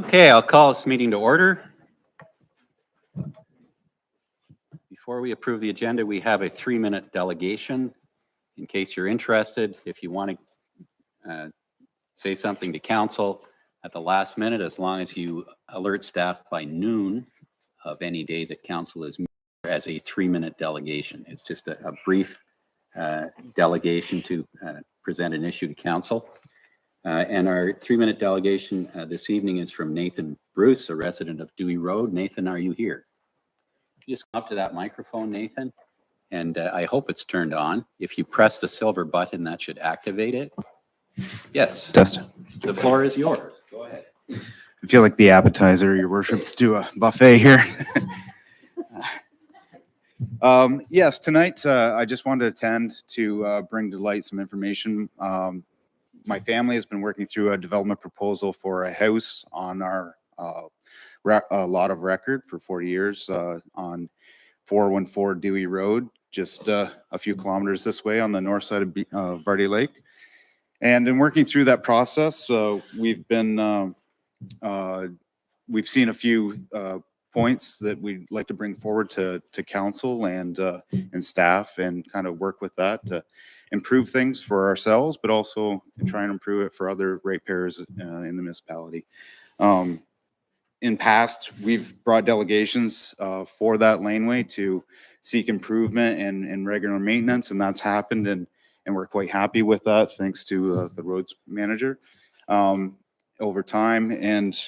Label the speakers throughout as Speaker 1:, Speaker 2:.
Speaker 1: Okay, I'll call this meeting to order. Before we approve the agenda, we have a 3-minute delegation. In case you're interested, if you want to say something to council at the last minute, as long as you alert staff by noon of any day that council is meeting, as a 3-minute delegation. It's just a brief delegation to present an issue to council. And our 3-minute delegation this evening is from Nathan Bruce, a resident of Dewey Road. Nathan, are you here? Just come up to that microphone, Nathan, and I hope it's turned on. If you press the silver button, that should activate it. Yes.
Speaker 2: Test.
Speaker 1: The floor is yours. Go ahead.
Speaker 2: I feel like the appetizer, your worship. Let's do a buffet here. Yes, tonight I just wanted to attend to bring to light some information. My family has been working through a development proposal for a house on our lot of record for 40 years on 414 Dewey Road, just a few kilometers this way on the north side of Vardy Lake. And in working through that process, we've seen a few points that we'd like to bring forward to council and staff, and kind of work with that to improve things for ourselves, but also try and improve it for other ratepayers in the municipality. In past, we've brought delegations for that laneway to seek improvement and regular maintenance, and that's happened, and we're quite happy with that, thanks to the roads manager over time. And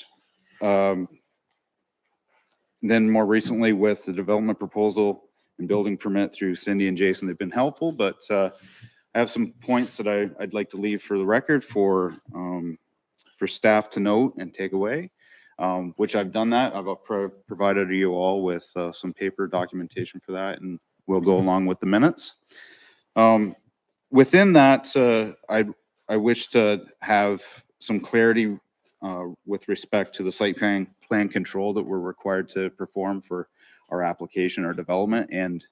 Speaker 2: then more recently with the development proposal and building permit through Cindy and Jason, they've been helpful, but I have some points that I'd like to leave for the record for staff to note and take away. Which I've done that. I've provided you all with some paper documentation for that, and we'll go along with the minutes. Within that, I wish to have some clarity with respect to the site plan control that we're required to perform for our application or development, and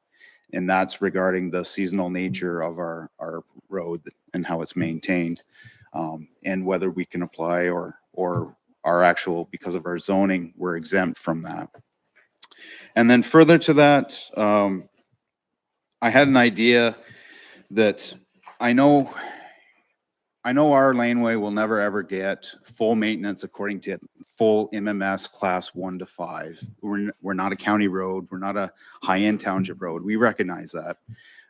Speaker 2: that's regarding the seasonal nature of our road and how it's maintained, and whether we can apply or our actual, because of our zoning, we're exempt from that. And then further to that, I had an idea that I know our laneway will never ever get full maintenance according to full MMS class 1 to 5. We're not a county road. We're not a high-end township road. We recognize that.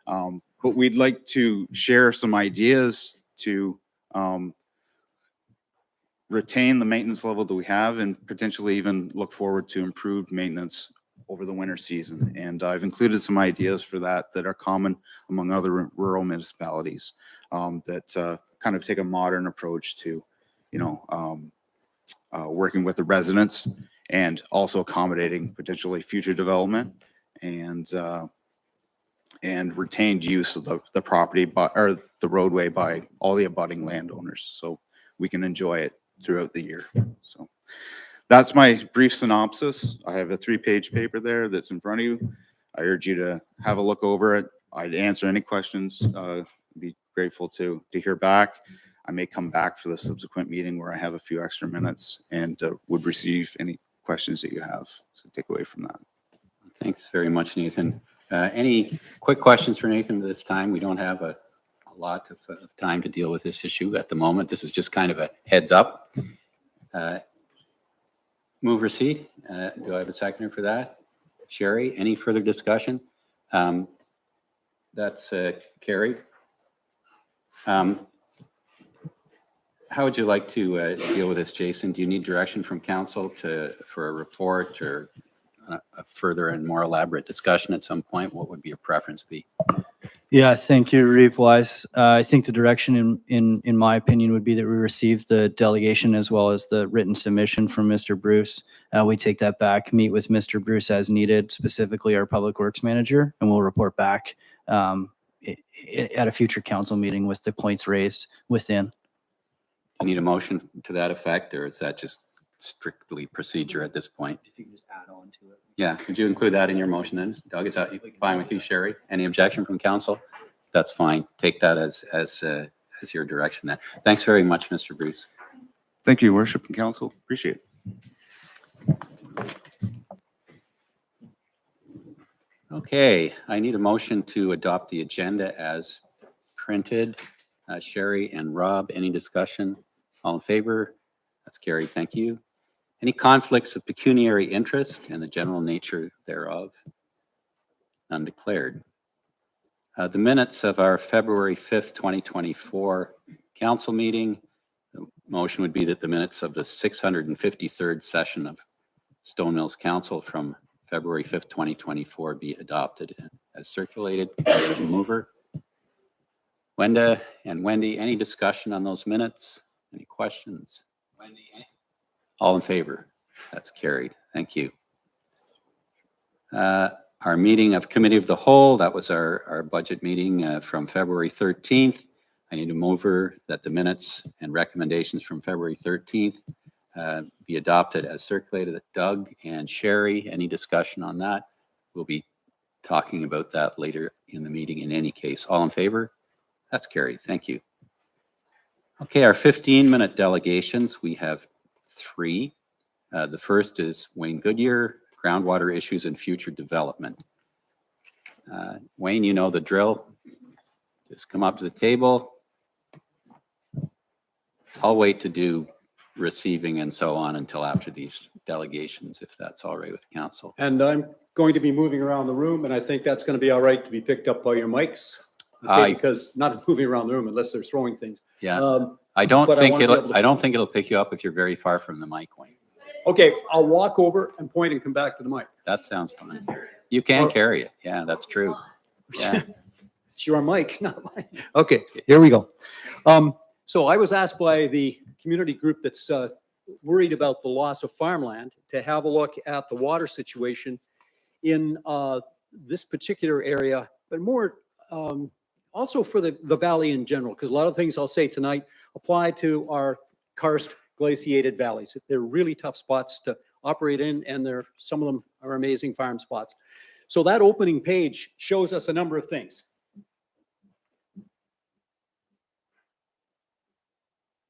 Speaker 2: But we'd like to share some ideas to retain the maintenance level that we have, and potentially even look forward to improved maintenance over the winter season. And I've included some ideas for that are common among other rural municipalities that kind of take a modern approach to, working with the residents and also accommodating potentially future development and retained use of the property or the roadway by all the abutting landowners, so we can enjoy it throughout the year. So that's my brief synopsis. I have a 3-page paper there that's in front of you. I urge you to have a look over it. I'd answer any questions. Be grateful to hear back. I may come back for the subsequent meeting where I have a few extra minutes and would receive any questions that you have. So take away from that.
Speaker 1: Thanks very much, Nathan. Any quick questions for Nathan at this time? We don't have a lot of time to deal with this issue at the moment. This is just kind of a heads up. Move receipt. Do I have a seconder for that? Sherry, any further discussion? That's carried. How would you like to deal with this, Jason? Do you need direction from council for a report or a further and more elaborate discussion at some point? What would your preference be?
Speaker 3: Yeah, thank you, Reeve Wise. I think the direction, in my opinion, would be that we receive the delegation as well as the written submission from Mr. Bruce. We take that back, meet with Mr. Bruce as needed, specifically our Public Works Manager, and we'll report back at a future council meeting with the points raised within.
Speaker 1: Do you need a motion to that effect, or is that just strictly procedure at this point?
Speaker 3: If you can just add on to it.
Speaker 1: Yeah, would you include that in your motion then? Doug, is that fine with you, Sherry? Any objection from council? That's fine. Take that as your direction then. Thanks very much, Mr. Bruce.
Speaker 2: Thank you, Worship and Council. Appreciate it.
Speaker 1: Okay, I need a motion to adopt the agenda as printed. Sherry and Rob, any discussion? All in favor? That's carried. Thank you. Any conflicts of pecuniary interest and the general nature thereof? None declared. The minutes of our February 5th, 2024 council meeting. The motion would be that the minutes of the 653rd session of Stone Mills Council from February 5th, 2024 be adopted as circulated. Mover. Wenda and Wendy, any discussion on those minutes? Any questions? Wendy, all in favor? That's carried. Thank you. Our meeting of Committee of the Whole, that was our budget meeting from February 13th. I need to move that the minutes and recommendations from February 13th be adopted as circulated. Doug and Sherry, any discussion on that? We'll be talking about that later in the meeting in any case. All in favor? That's carried. Thank you. Okay, our 15-minute delegations, we have 3. The first is Wayne Goodyear, groundwater issues and future development. Wayne, you know the drill. Just come up to the table. I'll wait to do receiving and so on until after these delegations, if that's all right with council.
Speaker 4: And I'm going to be moving around the room, and I think that's going to be all right to be picked up by your mics. Okay, because not moving around the room unless they're throwing things.
Speaker 1: Yeah, I don't think it'll pick you up if you're very far from the mic, Wayne.
Speaker 4: Okay, I'll walk over and point and come back to the mic.
Speaker 1: That sounds fine. You can carry it. Yeah, that's true. Yeah.
Speaker 4: It's your mic, not mine. Okay, here we go. So I was asked by the community group that's worried about the loss of farmland to have a look at the water situation in this particular area, but more also for the valley in general, because a lot of things I'll say tonight apply to our karst glaciated valleys. They're really tough spots to operate in, and some of them are amazing farm spots. So that opening page shows us a number of things.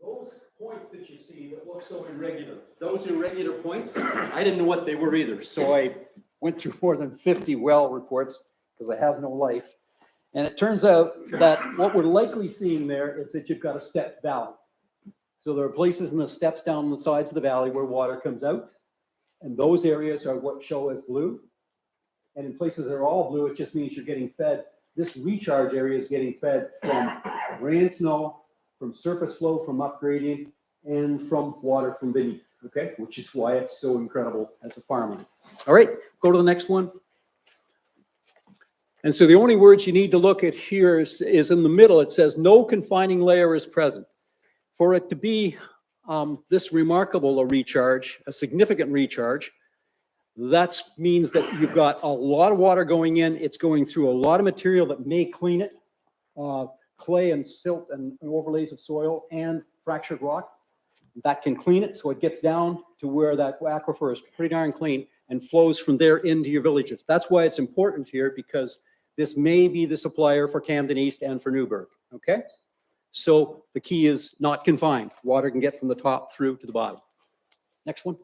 Speaker 4: Those points that you see that look so irregular, those irregular points, I didn't know what they were either. So I went through more than 50 well reports because I have no life. And it turns out that what we're likely seeing there is that you've got a step valley. So there are places in the steps down the sides of the valley where water comes out. And those areas are what show as blue. And in places that are all blue, it just means you're getting fed. This recharge area is getting fed from rain snow, from surface flow, from upgrading, and from water from beneath, okay? Which is why it's so incredible as a farmland. All right, go to the next one. And so the only words you need to look at here is in the middle. It says no confining layer is present. For it to be this remarkable a recharge, a significant recharge, that means that you've got a lot of water going in. It's going through a lot of material that may clean it, clay and silt and overlays of soil and fractured rock. That can clean it so it gets down to where that aquifer is pretty darn clean and flows from there into your villages. That's why it's important here, because this may be the supplier for Camden East and for Newburgh, okay? So the key is not confined. Water can get from the top through to the bottom. Next one.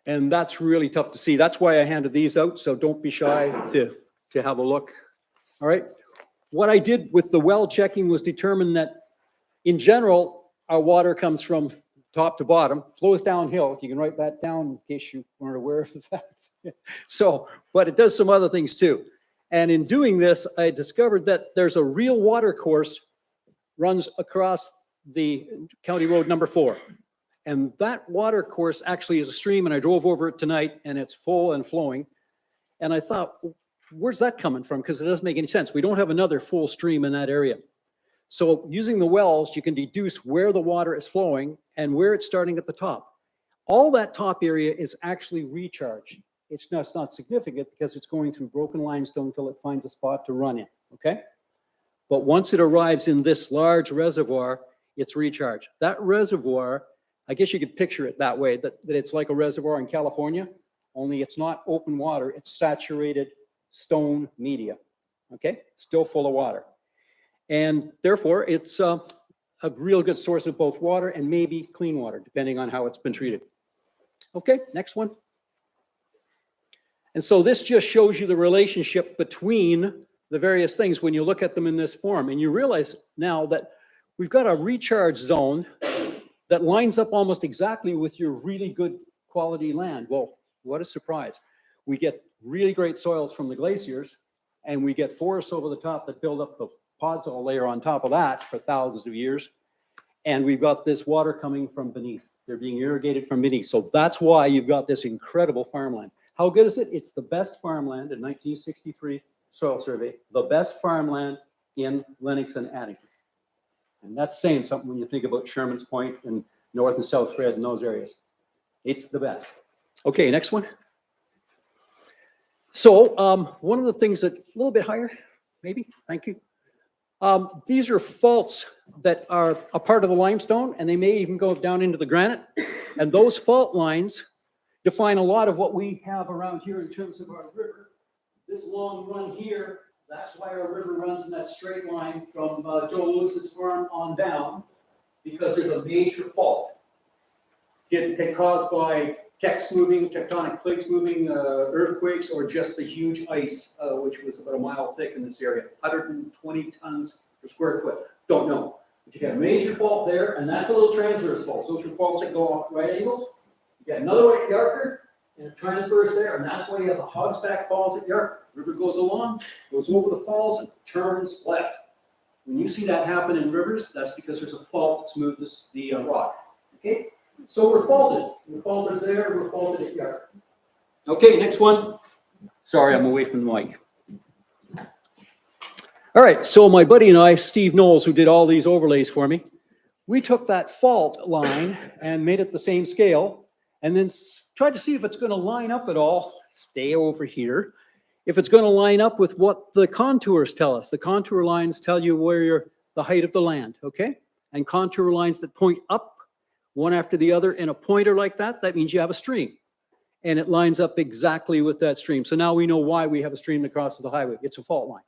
Speaker 4: And that's really tough to see. That's why I handed these out, so don't be shy to have a look. All right. What I did with the well checking was determine that in general, our water comes from top to bottom, flows downhill. You can write that down in case you weren't aware of the fact. So, but it does some other things too. And in doing this, I discovered that there's a real water course runs across the County Road number 4. And that water course actually is a stream, and I drove over it tonight, and it's full and flowing. And I thought, where's that coming from? Because it doesn't make any sense. We don't have another full stream in that area. So using the wells, you can deduce where the water is flowing and where it's starting at the top. All that top area is actually recharged. It's just not significant because it's going through broken limestone until it finds a spot to run in, okay? But once it arrives in this large reservoir, it's recharged. That reservoir, I guess you could picture it that way, that it's like a reservoir in California, only it's not open water, it's saturated stone media, okay? Still full of water. And therefore, it's a real good source of both water and maybe clean water, depending on how it's been treated. Okay, next one. And so this just shows you the relationship between the various things when you look at them in this form. And you realize now that we've got a recharge zone that lines up almost exactly with your really good quality land. Well, what a surprise. We get really great soils from the glaciers, and we get forests over the top that build up the podzol layer on top of that for thousands of years. And we've got this water coming from beneath. They're being irrigated from beneath. So that's why you've got this incredible farmland. How good is it? It's the best farmland in 1963 soil survey, the best farmland in Lennox and Addington. And that's saying something when you think about Sherman's Point and North and South Fred and those areas. It's the best. Okay, next one. So one of the things that, a little bit higher, maybe, thank you. These are faults that are a part of the limestone, and they may even go down into the granite. And those fault lines define a lot of what we have around here in terms of our river. This long run here, that's why our river runs in that straight line from Joe Lewis's farm on down, because there's a major fault. Get caused by tectonic plates moving, earthquakes, or just the huge ice, which was about a mile thick in this area, 120 tons per square foot. Don't know. But you got a major fault there, and that's a little transverse fault. Those are faults that go off right angles. You got another one at Yarker, and a transverse there, and that's why you have the Hogsback Falls at Yarker. River goes along, goes over the falls, and turns left. When you see that happen in rivers, that's because there's a fault that's moved the rock. Okay? So we're faulted. We're faulted there, we're faulted at Yarker. Okay, next one. Sorry, I'm away from the mic. All right, so my buddy and I, Steve Knowles, who did all these overlays for me, we took that fault line and made it the same scale, and then tried to see if it's going to line up at all. Stay over here. If it's going to line up with what the contours tell us. The contour lines tell you where you're the height of the land, okay? And contour lines that point up one after the other in a pointer like that, that means you have a stream. And it lines up exactly with that stream. So now we know why we have a stream that crosses the highway. It's a fault line.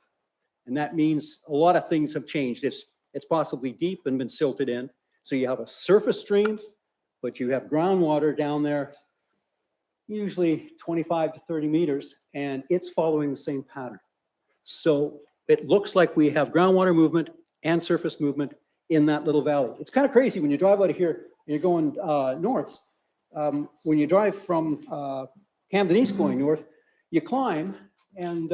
Speaker 4: And that means a lot of things have changed. It's possibly deep and been silted in. So you have a surface stream, but you have groundwater down there, usually 25 to 30 meters, and it's following the same pattern. So it looks like we have groundwater movement and surface movement in that little valley. It's kind of crazy when you drive out of here and you're going north. When you drive from Camden East going north, you climb, and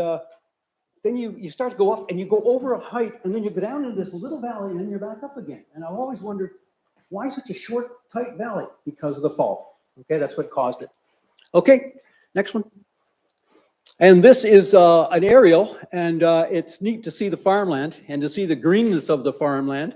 Speaker 4: then you start to go up, and you go over a height, and then you go down into this little valley, and then you're back up again. And I've always wondered, why such a short, tight valley? Because of the fault. Okay, that's what caused it. Okay, next one. And this is an aerial, and it's neat to see the farmland and to see the greenness of the farmland,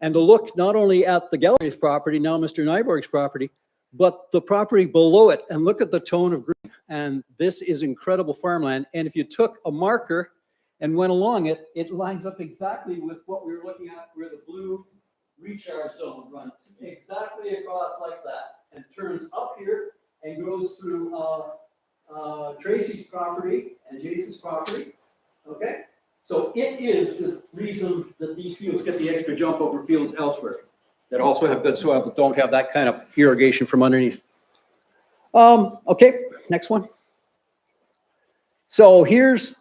Speaker 4: and to look not only at the Gallery's property, now Mr. Nyborg's property, but the property below it, and look at the tone of green. And this is incredible farmland. And if you took a marker and went along it, it lines up exactly with what we were looking at, where the blue recharge zone runs exactly across like that, and turns up here and goes through Tracy's property and Jason's property. Okay, so it is the reason that these fields get the extra jump over fields elsewhere that also have good soil but don't have that kind of irrigation from underneath. Okay, next one. So here's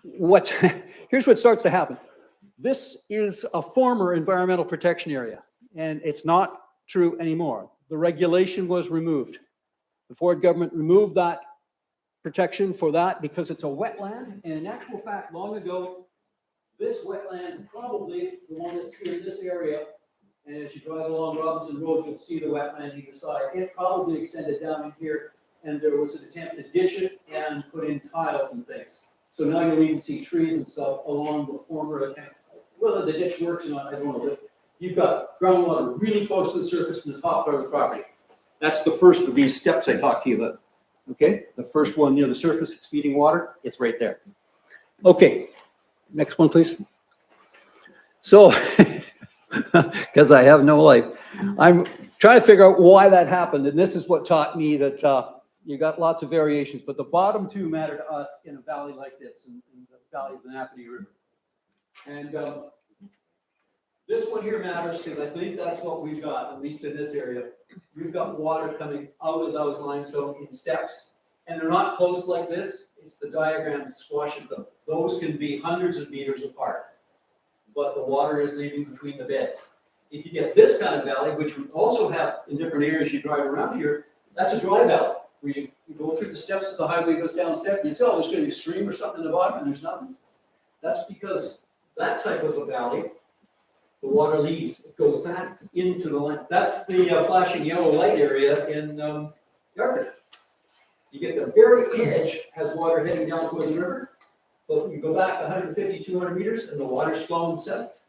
Speaker 4: what starts to happen. This is a former environmental protection area, and it's not true anymore. The regulation was removed. The Ford government removed that protection for that because it's a wetland, and in actual fact, long ago, this wetland, probably the one that's here in this area, and as you drive along Robinson Road, you'll see the wetland either side. It probably extended down in here, and there was an attempt to ditch it and put in tiles and things. So now you'll even see trees and stuff along the former attempt. Whether the ditch works or not, I don't know. But you've got groundwater really close to the surface in the top part of the property. That's the first of these steps I talked to you about. Okay, the first one near the surface, it's feeding water. It's right there. Okay, next one, please. So, because I have no life, I'm trying to figure out why that happened, and this is what taught me that you got lots of variations, but the bottom two matter to us in a valley like this, in the valley of the Napanee River. And This one here matters because I think that's what we've got, at least in this area. We've got water coming out of those limestone in steps, and they're not close like this. It's the diagram that squashes them. Those can be hundreds of meters apart, but the water is leaving between the beds. If you get this kind of valley, which we also have in different areas you drive around here, that's a dry valley, where you go through the steps of the highway, goes down step, and you say, oh, there's going to be a stream or something in the bottom, and there's nothing. That's because that type of a valley, the water leaves, it goes back into the land. That's the flashing yellow light area in Yarmouth. You get the very edge has water heading down toward the river, but you go back 150, 200 meters, and the water's flowing south.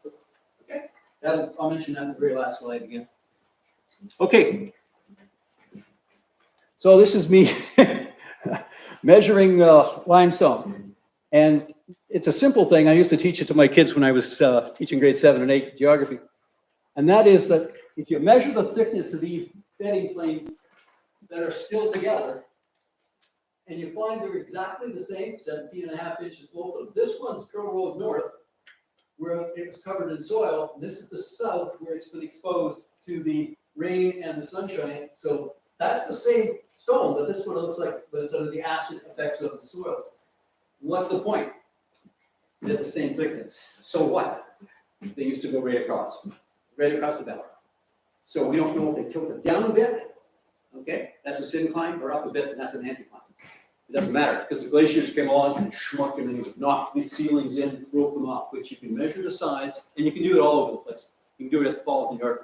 Speaker 4: Okay, I'll mention that in the very last slide again. Okay, so this is me measuring limestone, and it's a simple thing. I used to teach it to my kids when I was teaching grade 7 and 8 geography. And that is that if you measure the thickness of these bedding planes that are still together, and you find they're exactly the same, 17.5 inches both of them. This one's Curl Road North, where it was covered in soil. This is the south, where it's been exposed to the rain and the sunshine. So that's the same stone, but this one looks like, but it's under the acid effects of the soils. What's the point? They're the same thickness. So what? They used to go right across the valley. So we don't know if they tilted down a bit, okay? That's a syncline, or up a bit, and that's an anticline. It doesn't matter, because the glaciers came along and schmucked them and knocked the ceilings in, broke them off, which you can measure the sides, and you can do it all over the place. You can do it at the fall of the yard.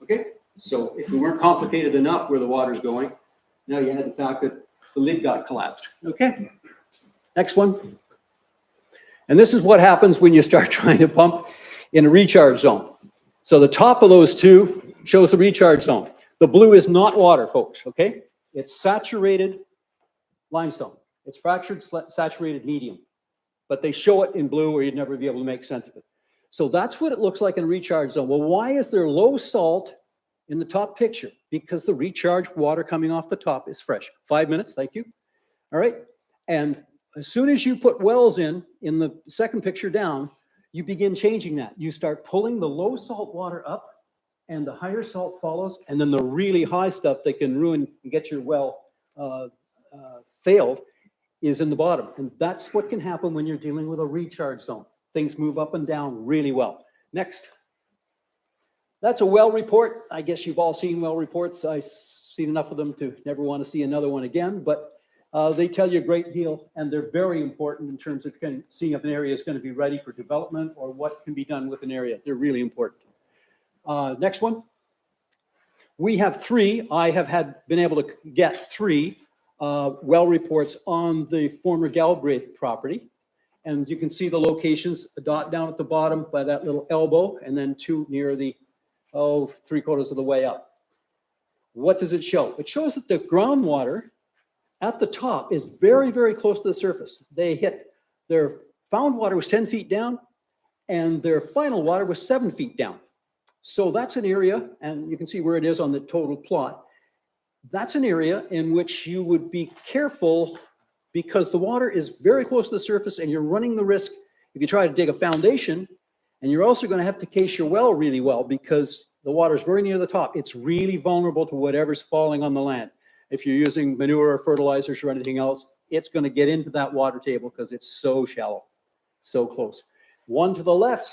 Speaker 4: Okay? So if we weren't complicated enough where the water's going, now you had the fact that the lid got collapsed. Okay? Next one. And this is what happens when you start trying to pump in a recharge zone. So the top of those two shows the recharge zone. The blue is not water, folks, okay? It's saturated limestone. It's fractured, saturated medium. But they show it in blue or you'd never be able to make sense of it. So that's what it looks like in a recharge zone. Well, why is there low salt in the top picture? Because the recharge water coming off the top is fresh. 5 minutes, thank you. All right? And as soon as you put wells in the second picture down, you begin changing that. You start pulling the low salt water up and the higher salt follows, and then the really high stuff that can ruin and get your well failed is in the bottom. And that's what can happen when you're dealing with a recharge zone. Things move up and down really well. Next. That's a well report. I guess you've all seen well reports. I've seen enough of them to never want to see another one again, but they tell you a great deal, and they're very important in terms of seeing if an area is going to be ready for development or what can be done with an area. They're really important. Next one. We have 3. I have been able to get 3 well reports on the former Galbraith property. And you can see the locations, a dot down at the bottom by that little elbow, and then 2 near the, 3/4 of the way up. What does it show? It shows that the groundwater at the top is very, very close to the surface. They hit, their found water was 10 feet down, and their final water was 7 feet down. So that's an area, and you can see where it is on the total plot. That's an area in which you would be careful because the water is very close to the surface, and you're running the risk if you try to dig a foundation, and you're also going to have to case your well really well because the water is very near the top. It's really vulnerable to whatever's falling on the land. If you're using manure or fertilizers or anything else, it's going to get into that water table because it's so shallow, so close. One to the left,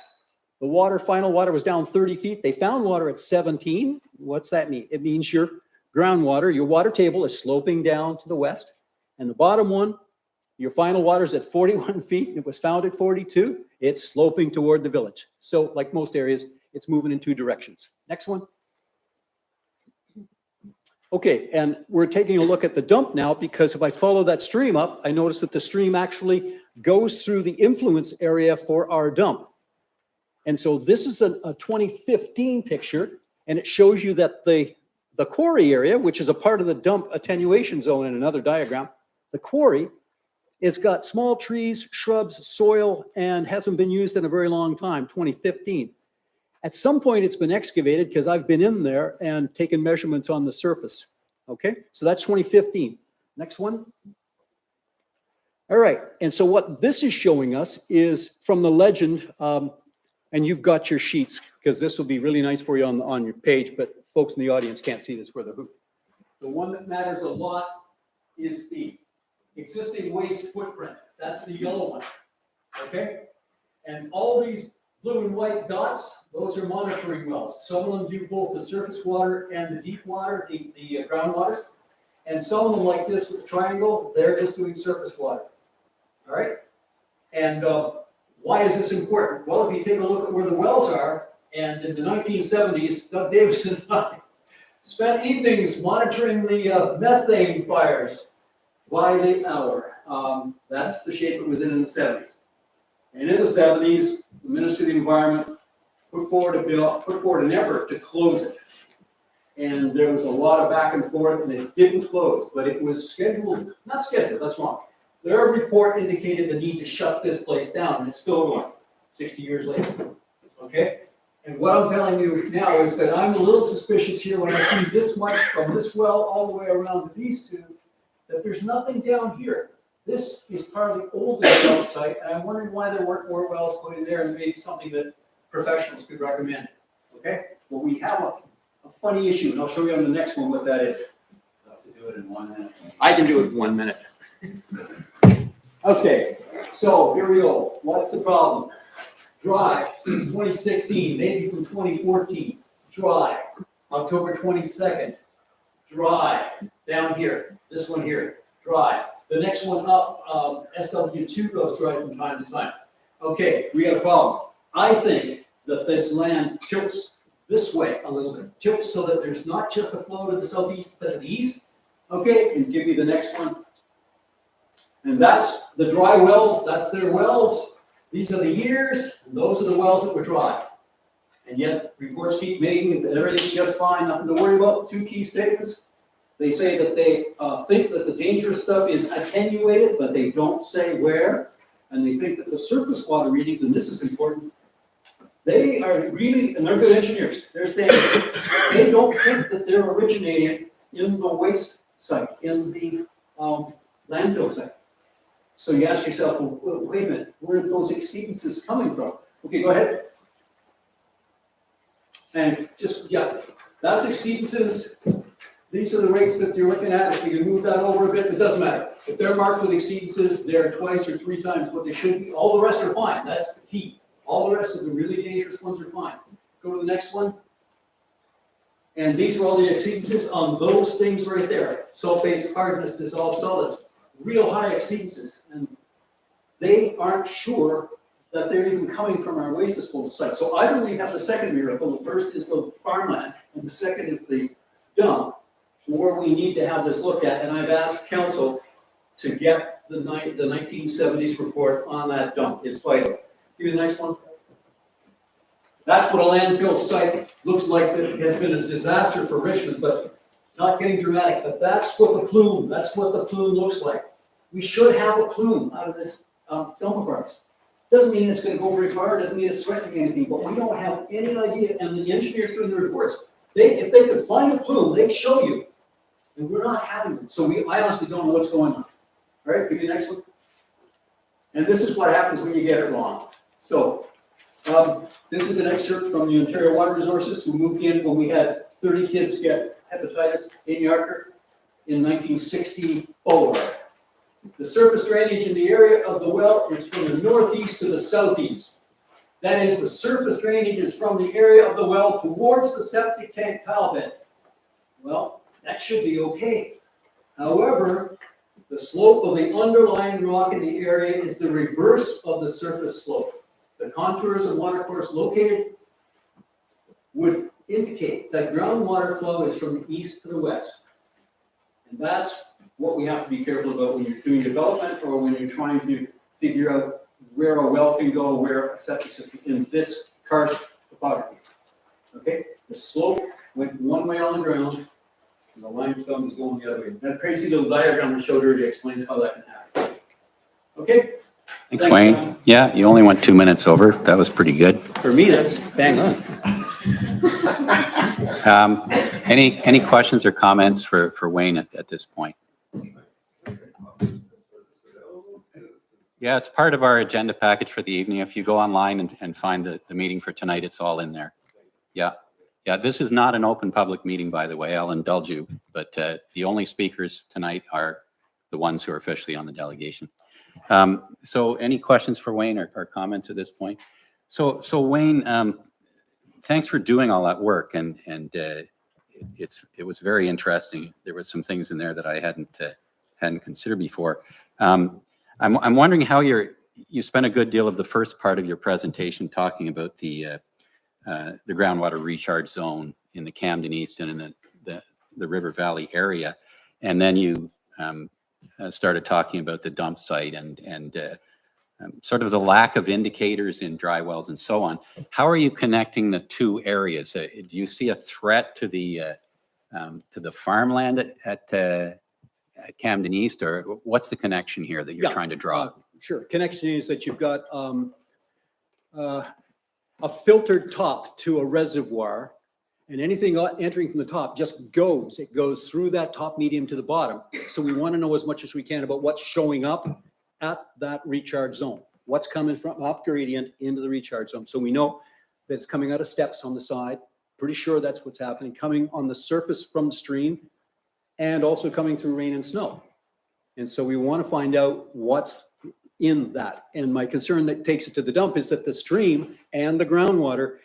Speaker 4: the final water was down 30 feet. They found water at 17. What's that mean? It means your groundwater, your water table is sloping down to the west. And the bottom one, your final water is at 41 feet. It was found at 42. It's sloping toward the village. So like most areas, it's moving in 2 directions. Next one. Okay, and we're taking a look at the dump now because if I follow that stream up, I notice that the stream actually goes through the influence area for our dump. And so this is a 2015 picture, and it shows you that the quarry area, which is a part of the dump attenuation zone in another diagram, the quarry has got small trees, shrubs, soil, and hasn't been used in a very long time, 2015. At some point, it's been excavated because I've been in there and taken measurements on the surface. Okay, so that's 2015. Next one. All right, and so what this is showing us is from the legend, And you've got your sheets, because this will be really nice for you on your page, but folks in the audience can't see this for the hoop. The one that matters a lot is the existing waste footprint. That's the yellow one, okay? And all these blue and white dots, those are monitoring wells. Some of them do both the surface water and the deep water, the groundwater. And some of them, like this with the triangle, they're just doing surface water. All right? And why is this important? Well, if you take a look at where the wells are, and in the 1970s, Doug Davis and I spent evenings monitoring the methane fires by the hour. That's the shape it was in the 70s. And in the 70s, the Ministry of the Environment put forward an effort to close it. And there was a lot of back and forth, and it didn't close, but it was scheduled, not scheduled, that's wrong. Their report indicated the need to shut this place down, and it's still going, 60 years later, okay? And what I'm telling you now is that I'm a little suspicious here when I see this much from this well all the way around to these two, that there's nothing down here. This is part of the oldest well site, and I'm wondering why there weren't more wells put in there, and maybe something that professionals could recommend, okay? Well, we have a funny issue, and I'll show you on the next one what that is.
Speaker 1: I'll have to do it in 1 minute.
Speaker 4: I can do it in 1 minute. Okay, so here we go. What's the problem? Dry, since 2016, maybe from 2014. Dry, October 22nd. Dry, down here. This one here, dry. The next one up, SW2 goes dry from time to time. Okay, we got a problem. I think that this land tilts this way a little bit. Tilts so that there's not just a flow to the southeast, but to the east. Okay, and give you the next one. And that's the dry wells, that's their wells. These are the years, and those are the wells that were dry. And yet, reports keep making that everything's just fine, nothing to worry about. Two key statements. They say that they think that the dangerous stuff is attenuated, but they don't say where. And they think that the surface water readings, and this is important, they are really, and they're good engineers, they're saying they don't think that they're originating in the waste site, in the landfill site. So you ask yourself, well, wait a minute, where are those exceedances coming from? Okay, go ahead. And just, yeah, that's exceedances. These are the rates that you're looking at. If you can move that over a bit, it doesn't matter. If they're marked with exceedances, they're twice or 3 times what they should be. All the rest are fine. That's the key. All the rest of the really dangerous ones are fine. Go to the next one. And these are all the exceedances on those things right there. Sulfates, hardness, dissolved solids. Real high exceedances. And they aren't sure that they're even coming from our waste disposal site. So I believe we have the second miracle. The first is the farmland, and the second is the dump, where we need to have this looked at. And I've asked council to get the 1970s report on that dump. It's vital. Give me the next one. That's what a landfill site looks like. It has been a disaster for Richmond, but not getting dramatic. But that's what the plume looks like. We should have a plume out of this dump of ours. Doesn't mean it's going to go very far. Doesn't mean it's threatening anything. But we don't have any idea. And the engineers doing the reports, if they could find a plume, they'd show you. And we're not having them. So I honestly don't know what's going on. All right, give me the next one. And this is what happens when you get it wrong. So this is an excerpt from the Ontario Water Resources, who moved in when we had 30 kids get hepatitis in Yarker in 1964. The surface drainage in the area of the well is from the northeast to the southeast. That is, the surface drainage is from the area of the well towards the septic tank tile bed. Well, that should be okay. However, the slope of the underlying rock in the area is the reverse of the surface slope. The contours and watercourse located would indicate that groundwater flow is from the east to the west. And that's what we have to be careful about when you're doing development or when you're trying to figure out where a well can go, where a septic system in this karst topography. Okay, the slope went one way on the ground, and the limestone is going the other way. That crazy little diagram I showed earlier explains how that can happen. Okay.
Speaker 1: Thanks, Wayne.
Speaker 4: John.
Speaker 1: Yeah, you only went 2 minutes over. That was pretty good.
Speaker 4: For me, that's bang on.
Speaker 1: Any questions or comments for Wayne at this point? Yeah, it's part of our agenda package for the evening. If you go online and find the meeting for tonight, it's all in there. Yeah. Yeah, this is not an open public meeting, by the way. I'll indulge you, but the only speakers tonight are the ones who are officially on the delegation. So any questions for Wayne or comments at this point? So Wayne, thanks for doing all that work, and it was very interesting. There was some things in there that I hadn't considered before. I'm wondering how you spent a good deal of the first part of your presentation talking about the groundwater recharge zone in the Camden East and in the River Valley area, and then you started talking about the dump site and sort of the lack of indicators in dry wells and so on. How are you connecting the two areas? Do you see a threat to the farmland at Camden East, or what's the connection here that you're trying to draw?
Speaker 4: Sure. Connection is that you've got a filtered top to a reservoir, and anything entering from the top just goes. It goes through that top medium to the bottom. So we want to know as much as we can about what's showing up at that recharge zone. What's coming from up gradient into the recharge zone. So we know that it's coming out of steps on the side. Pretty sure that's what's happening. Coming on the surface from the stream, and also coming through rain and snow. And so we want to find out what's in that. And my concern that takes it to the dump is that the stream and the groundwater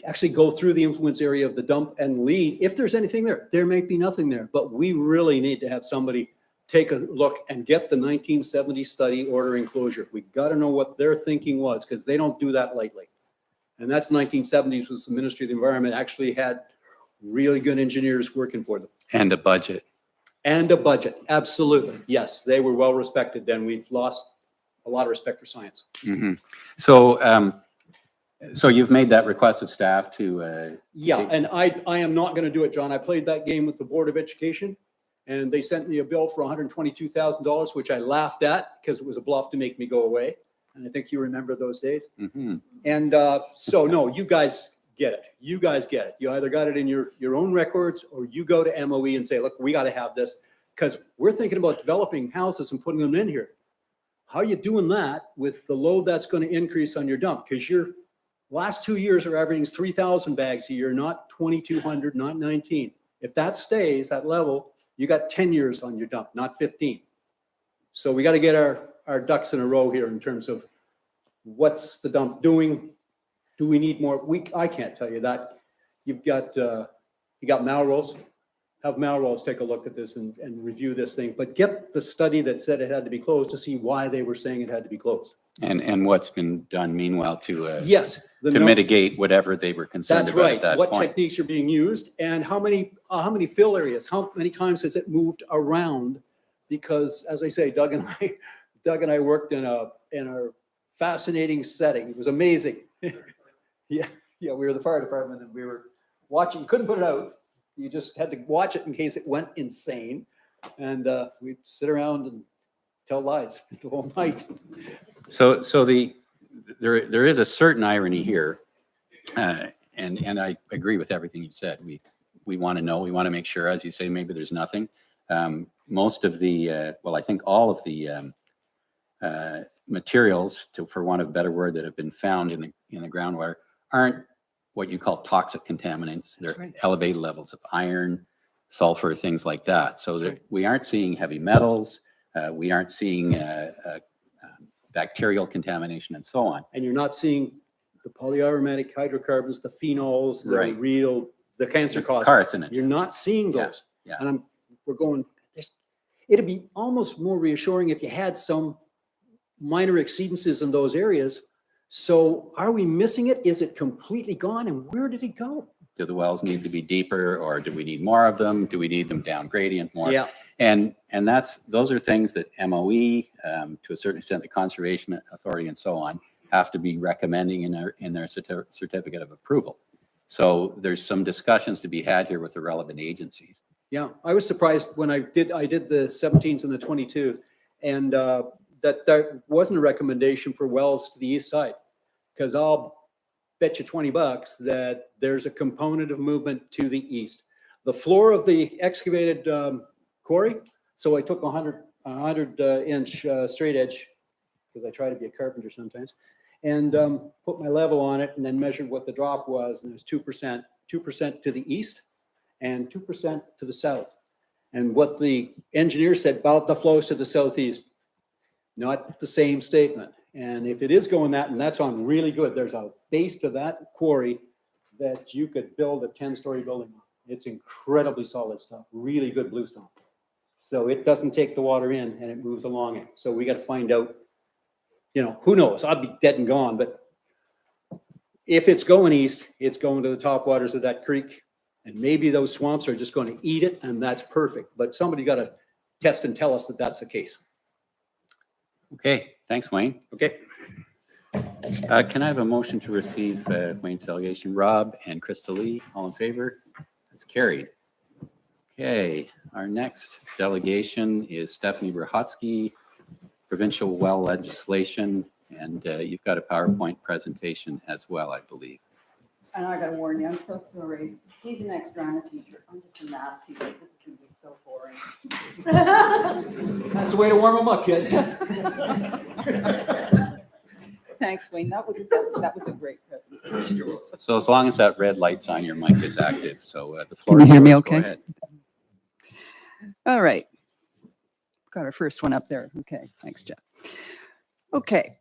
Speaker 4: actually go through the influence area of the dump and lead. If there's anything there, there may be nothing there, but we really need to have somebody take a look and get the 1970 study ordering closure. We got to know what their thinking was, because they don't do that lightly. And that's 1970s, was the Ministry of the Environment actually had really good engineers working for them.
Speaker 1: And a budget.
Speaker 4: And a budget, absolutely. Yes, they were well respected then. We've lost a lot of respect for science.
Speaker 1: Mm-hmm. So you've made that request of staff to...
Speaker 4: Yeah, and I am not going to do it, John. I played that game with the Board of Education, and they sent me a bill for $122,000, which I laughed at because it was a bluff to make me go away. And I think you remember those days.
Speaker 1: Mm-hmm.
Speaker 4: And so, no, you guys get it. You guys get it. You either got it in your own records, or you go to MOE and say, look, we got to have this, because we're thinking about developing houses and putting them in here. How are you doing that with the load that's going to increase on your dump? Because your last 2 years are averaging 3,000 bags a year, not 2,200, not 19. If that stays, that level, you got 10 years on your dump, not 15. So we got to get our ducks in a row here in terms of what's the dump doing? Do we need more? I can't tell you that. You got Melrose. Have Melrose take a look at this and review this thing, but get the study that said it had to be closed to see why they were saying it had to be closed.
Speaker 1: And what's been done meanwhile to
Speaker 4: yes,
Speaker 1: to mitigate whatever they were concerned
Speaker 4: that's
Speaker 1: about
Speaker 4: right.
Speaker 1: at that
Speaker 4: What
Speaker 1: point.
Speaker 4: techniques are being used, and how many fill areas? How many times has it moved around? Because as I say, Doug and I worked in a fascinating setting. It was amazing. Yeah, we were the fire department, and we were watching. You couldn't put it out. You just had to watch it in case it went insane. And we'd sit around and tell lies the whole night.
Speaker 1: So there is a certain irony here, and I agree with everything you said. We want to know. We want to make sure, as you say, maybe there's nothing. Most of the I think all of the materials, for want of a better word, that have been found in the groundwater aren't what you call toxic contaminants. They're
Speaker 4: right.
Speaker 1: Elevated levels of iron, sulfur, things like that. So we aren't seeing heavy metals. We aren't seeing bacterial contamination and so on.
Speaker 4: And you're not seeing the polyaromatic hydrocarbons, the phenols,
Speaker 1: Right.
Speaker 4: the cancer causers.
Speaker 1: Carcinogens.
Speaker 4: You're not seeing those.
Speaker 1: Yeah.
Speaker 4: And we're going, it'd be almost more reassuring if you had some minor exceedances in those areas. So are we missing it? Is it completely gone? And where did it go?
Speaker 1: Do the wells need to be deeper, or do we need more of them? Do we need them down gradient more?
Speaker 4: Yeah.
Speaker 1: And those are things that MOE, to a certain extent, the Conservation Authority and so on, have to be recommending in their certificate of approval. So there's some discussions to be had here with the relevant agencies. Yeah,
Speaker 4: I was surprised when I did the 17s and the 22s, and that there wasn't a recommendation for wells to the east side, because I'll bet you $20 that there's a component of movement to the east. The floor of the excavated quarry, so I took 100 inch straight edge because I try to be a carpenter sometimes, and put my level on it and then measured what the drop was. And it was 2% to the east and 2% to the south. And what the engineer said about the flows to the southeast, not the same statement. And if it is going that, and that's on really good, there's a base to that quarry that you could build a 10-story building on. It's incredibly solid stuff, really good bluestone. So it doesn't take the water in and it moves along it. So we got to find out, who knows? I'll be dead and gone, but if it's going east, it's going to the top waters of that creek. And maybe those swamps are just going to eat it, and that's perfect. But somebody got to test and tell us that that's the case.
Speaker 1: Okay, thanks, Wayne.
Speaker 4: Okay.
Speaker 1: Can I have a motion to receive Wayne's delegation? Rob and Krista Lee, all in favor? That's carried. Okay, our next delegation is Stephanie Brahotsky, provincial well legislation, and you've got a PowerPoint presentation as well, I believe.
Speaker 5: And I gotta warn you, I'm so sorry. He's an ex-drama teacher. I'm just a math teacher. This is gonna be so boring.
Speaker 4: That's the way to warm them up, kid.
Speaker 5: Thanks, Wayne. That was a great presentation.
Speaker 1: So as long as that red light's on, your mic is active. So the floor
Speaker 5: Can
Speaker 1: is
Speaker 5: you hear me
Speaker 1: yours. Go
Speaker 5: okay?
Speaker 1: ahead.
Speaker 5: All right. Got our first one up there. Okay, thanks, Jeff. Okay.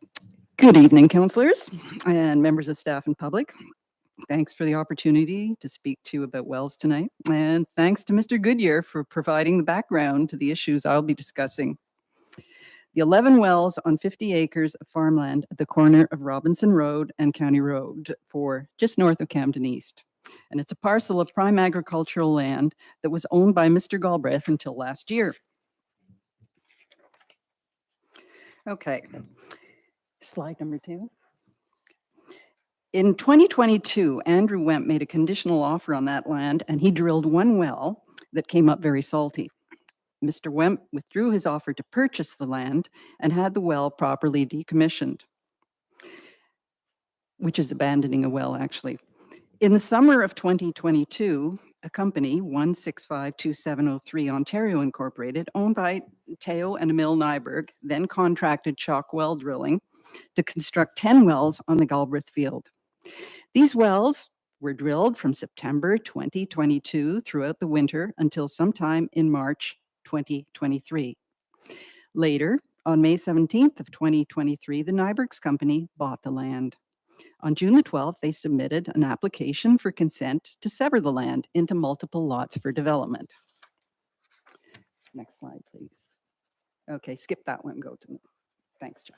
Speaker 5: Good evening, councillors and members of staff and public. Thanks for the opportunity to speak to you about wells tonight. And thanks to Mr. Goodyear for providing the background to the issues I'll be discussing. The 11 wells on 50 acres of farmland at the corner of Robinson Road and County Road for just north of Camden East. And it's a parcel of prime agricultural land that was owned by Mr. Galbraith until last year. Okay, slide number 2. In 2022, Andrew Wemp made a conditional offer on that land, and he drilled one well that came up very salty. Mr. Wemp withdrew his offer to purchase the land and had the well properly decommissioned, which is abandoning a well, actually. In the summer of 2022, a company, 1652703 Ontario Incorporated, owned by Teo and Emil Nyberg, then contracted chalk well drilling to construct 10 wells on the Galbraith field. These wells were drilled from September 2022 throughout the winter until sometime in March 2023. Later, on May 17th of 2023, the Nyberg's company bought the land. On June the 12th, they submitted an application for consent to sever the land into multiple lots for development. Next slide, please. Okay, skip that one, go to, thanks, Jeff.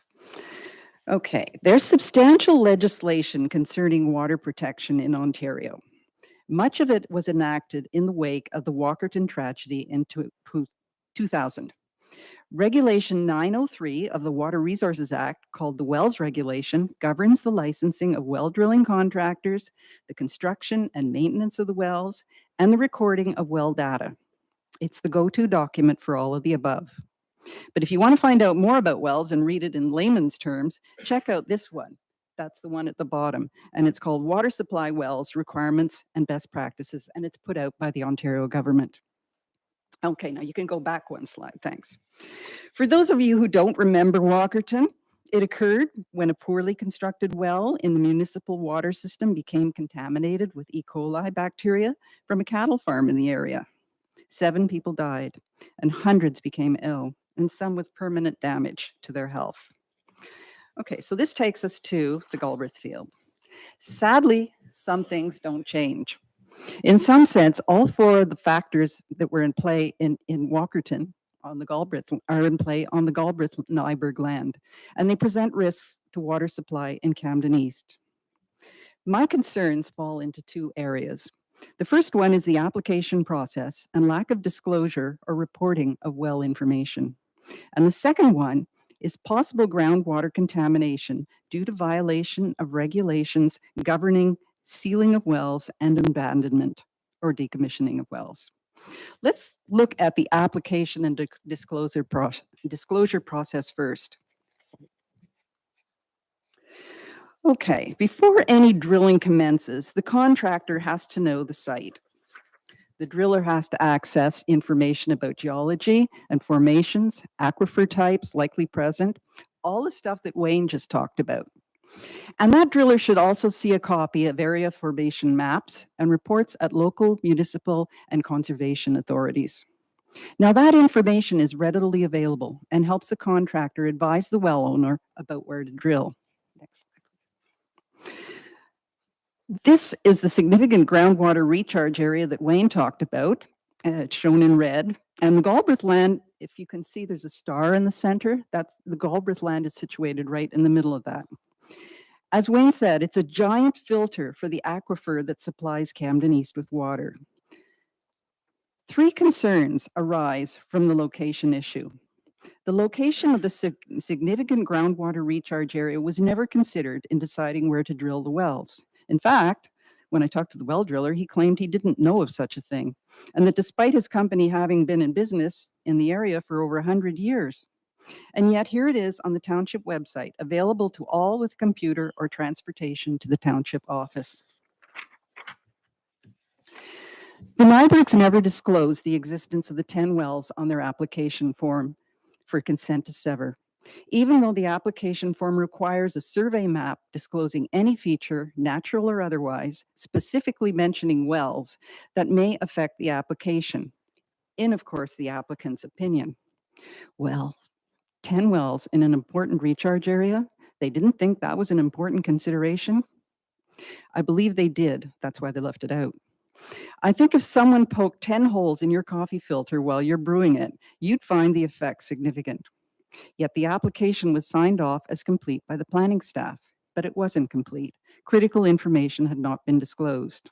Speaker 5: Okay, there's substantial legislation concerning water protection in Ontario. Much of it was enacted in the wake of the Walkerton tragedy in 2000. Regulation 903 of the Water Resources Act, called the Wells Regulation, governs the licensing of well drilling contractors, the construction and maintenance of the wells, and the recording of well data. It's the go-to document for all of the above. But if you want to find out more about wells and read it in layman's terms, check out this one. That's the one at the bottom, and it's called Water Supply Wells Requirements and Best Practices, and it's put out by the Ontario government. Okay, now you can go back one slide, thanks. For those of you who don't remember Walkerton, it occurred when a poorly constructed well in the municipal water system became contaminated with E. coli bacteria from a cattle farm in the area. 7 people died, and hundreds became ill, and some with permanent damage to their health. Okay, so this takes us to the Galbraith field. Sadly, some things don't change. In some sense, all 4 of the factors that were in play in Walkerton on the Galbraith are in play on the Galbraith-Nyberg land, and they present risks to water supply in Camden East. My concerns fall into 2 areas. The first one is the application process and lack of disclosure or reporting of well information. And the second one is possible groundwater contamination due to violation of regulations governing sealing of wells and abandonment or decommissioning of wells. Let's look at the application and disclosure process first. Okay, before any drilling commences, the contractor has to know the site. The driller has to access information about geology and formations, aquifer types likely present, all the stuff that Wayne just talked about. And that driller should also see a copy of area formation maps and reports at local, municipal, and conservation authorities. Now, that information is readily available and helps the contractor advise the well owner about where to drill. Next slide. This is the significant groundwater recharge area that Wayne talked about. It's shown in red. And the Galbraith land, if you can see, there's a star in the center. That's the Galbraith land is situated right in the middle of that. As Wayne said, it's a giant filter for the aquifer that supplies Camden East with water. 3 concerns arise from the location issue. The location of the significant groundwater recharge area was never considered in deciding where to drill the wells. In fact, when I talked to the well driller, he claimed he didn't know of such a thing, and that despite his company having been in business in the area for over 100 years. And yet here it is on the Township website, available to all with computer or transportation to the Township office. The Nybergs never disclosed the existence of the 10 wells on their application form for consent to sever, even though the application form requires a survey map disclosing any feature, natural or otherwise, specifically mentioning wells that may affect the application, in, of course, the applicant's opinion. Well, 10 wells in an important recharge area, they didn't think that was an important consideration? I believe they did. That's why they left it out. I think if someone poked 10 holes in your coffee filter while you're brewing it, you'd find the effect significant. Yet the application was signed off as complete by the planning staff, but it wasn't complete. Critical information had not been disclosed.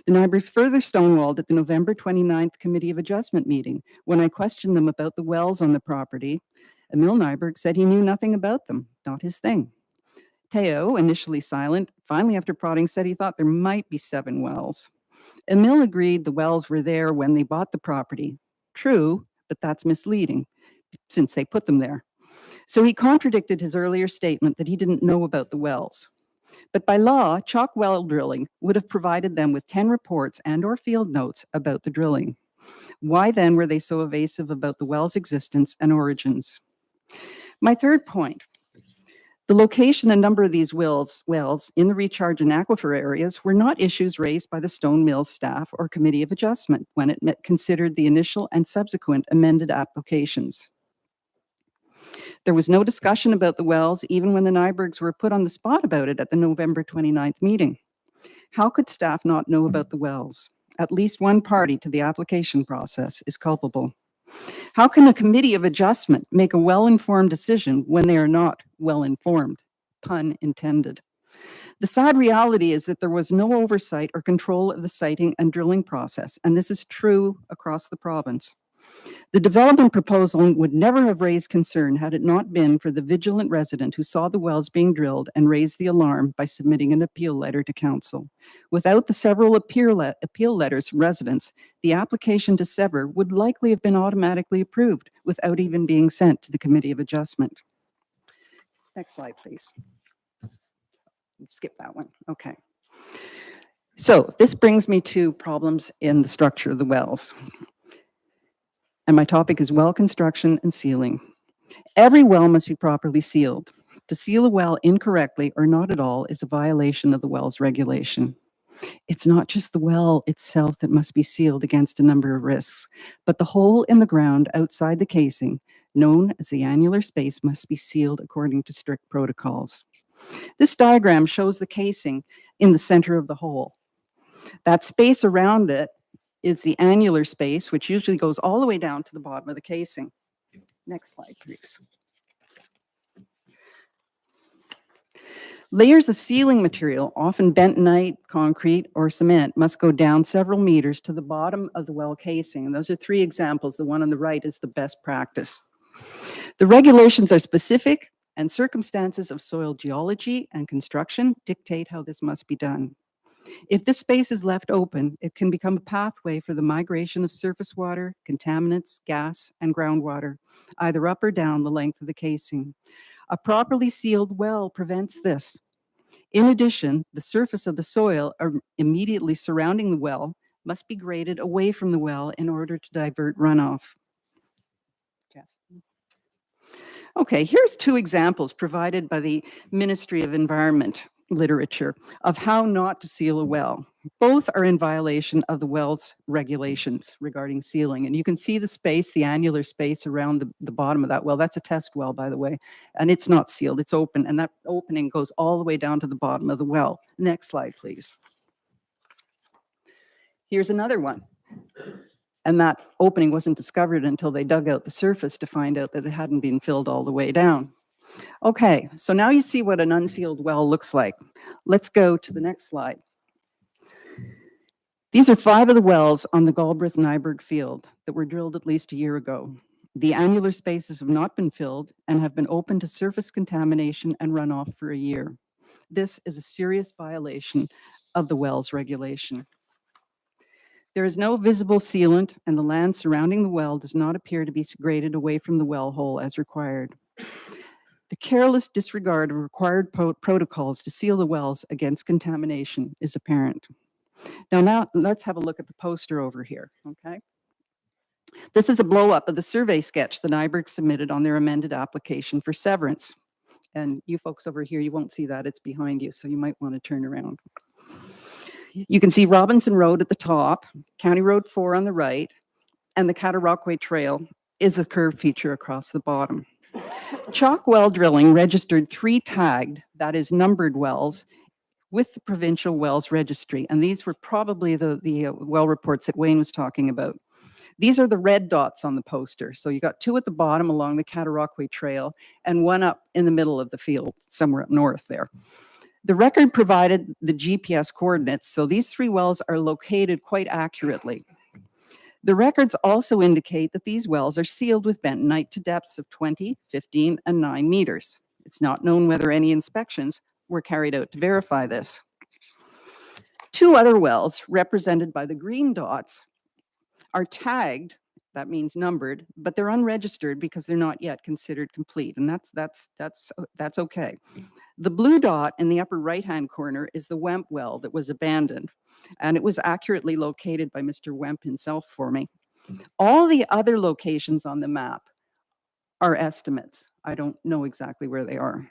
Speaker 5: The Nybergs further stonewalled at the November 29th Committee of Adjustment meeting. When I questioned them about the wells on the property, Emil Nyberg said he knew nothing about them, not his thing. Teo, initially silent, finally after prodding said he thought there might be 7 wells. Emil agreed the wells were there when they bought the property. True, but that's misleading, since they put them there. So he contradicted his earlier statement that he didn't know about the wells. But by law, chalk well drilling would have provided them with 10 reports and or field notes about the drilling. Why then were they so evasive about the well's existence and origins? My third point, the location and number of these wells in the recharge and aquifer areas were not issues raised by the Stone Mills staff or Committee of Adjustment when it considered the initial and subsequent amended applications. There was no discussion about the wells even when the Nybergs were put on the spot about it at the November 29th meeting. How could staff not know about the wells? At least one party to the application process is culpable. How can a Committee of Adjustment make a well-informed decision when they are not well-informed? Pun intended. The sad reality is that there was no oversight or control of the siting and drilling process, and this is true across the province. The development proposal would never have raised concern had it not been for the vigilant resident who saw the wells being drilled and raised the alarm by submitting an appeal letter to council. Without the several appeal letters from residents, the application to sever would likely have been automatically approved without even being sent to the Committee of Adjustment. Next slide, please. Skip that one. Okay. So this brings me to problems in the structure of the wells. And my topic is well construction and sealing. Every well must be properly sealed. To seal a well incorrectly or not at all is a violation of the well's regulation. It's not just the well itself that must be sealed against a number of risks, but the hole in the ground outside the casing, known as the annular space, must be sealed according to strict protocols. This diagram shows the casing in the center of the hole. That space around it is the annular space, which usually goes all the way down to the bottom of the casing. Next slide, please. Layers of sealing material, often bentonite, concrete, or cement, must go down several meters to the bottom of the well casing. And those are 3 examples. The one on the right is the best practice. The regulations are specific, and circumstances of soil geology and construction dictate how this must be done. If this space is left open, it can become a pathway for the migration of surface water, contaminants, gas, and groundwater, either up or down the length of the casing. A properly sealed well prevents this. In addition, the surface of the soil immediately surrounding the well must be graded away from the well in order to divert runoff. Okay, here's two examples provided by the Ministry of Environment literature of how not to seal a well. Both are in violation of the well's regulations regarding sealing. And you can see the space, the annular space around the bottom of that well. That's a test well, by the way. And it's not sealed, it's open. And that opening goes all the way down to the bottom of the well. Next slide, please. Here's another one. And that opening wasn't discovered until they dug out the surface to find out that it hadn't been filled all the way down. Okay, so now you see what an unsealed well looks like. Let's go to the next slide. These are 5 of the wells on the Galbraith-Nyberg field that were drilled at least a year ago. The annular spaces have not been filled and have been open to surface contamination and runoff for a year. This is a serious violation of the wells regulation. There is no visible sealant, and the land surrounding the well does not appear to be graded away from the well hole as required. The careless disregard of required protocols to seal the wells against contamination is apparent. Now let's have a look at the poster over here, okay? This is a blow-up of the survey sketch that Nyberg submitted on their amended application for severance. And you folks over here, you won't see that, it's behind you, so you might want to turn around. You can see Robinson Road at the top, County Road 4 on the right, and the Cataraqui Trail is a curved feature across the bottom. Chalk well drilling registered 3 tagged, that is numbered wells, with the Provincial Wells Registry. And these were probably the well reports that Wayne was talking about. These are the red dots on the poster. So you got 2 at the bottom along the Cataraqui Trail and 1 up in the middle of the field, somewhere up north there. The record provided the GPS coordinates, so these 3 wells are located quite accurately. The records also indicate that these wells are sealed with bentonite to depths of 20, 15, and 9 meters. It's not known whether any inspections were carried out to verify this. 2 other wells, represented by the green dots, are tagged, that means numbered, but they're unregistered because they're not yet considered complete, and that's okay. The blue dot in the upper right-hand corner is the Wemp well that was abandoned, and it was accurately located by Mr. Wemp himself for me. All the other locations on the map are estimates. I don't know exactly where they are.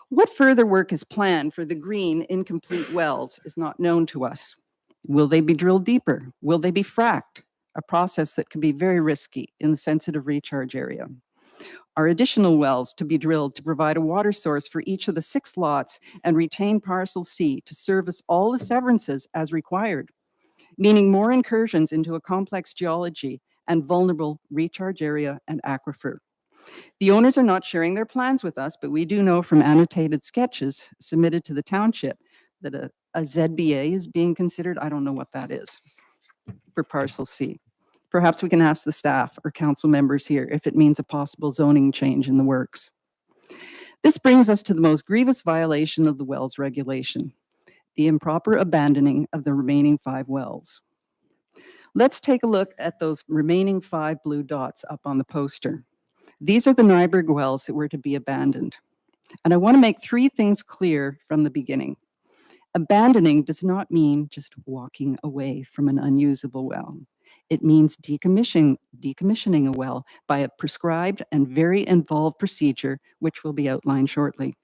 Speaker 5: What further work is planned for the green incomplete wells is not known to us. Will they be drilled deeper? Will they be fracked? A process that can be very risky in the sensitive recharge area. Are additional wells to be drilled to provide a water source for each of the 6 lots and retain parcel C to service all the severances as required, meaning more incursions into a complex geology and vulnerable recharge area and aquifer. The owners are not sharing their plans with us, but we do know from annotated sketches submitted to the township that a ZBA is being considered. I don't know what that is for parcel C. Perhaps we can ask the staff or council members here if it means a possible zoning change in the works. This brings us to the most grievous violation of the wells regulation, the improper abandoning of the remaining 5 wells. Let's take a look at those remaining 5 blue dots up on the poster. These are the Nyberg wells that were to be abandoned. And I want to make 3 things clear from the beginning. Abandoning does not mean just walking away from an unusable well. It means decommissioning a well by a prescribed and very involved procedure, which will be outlined shortly.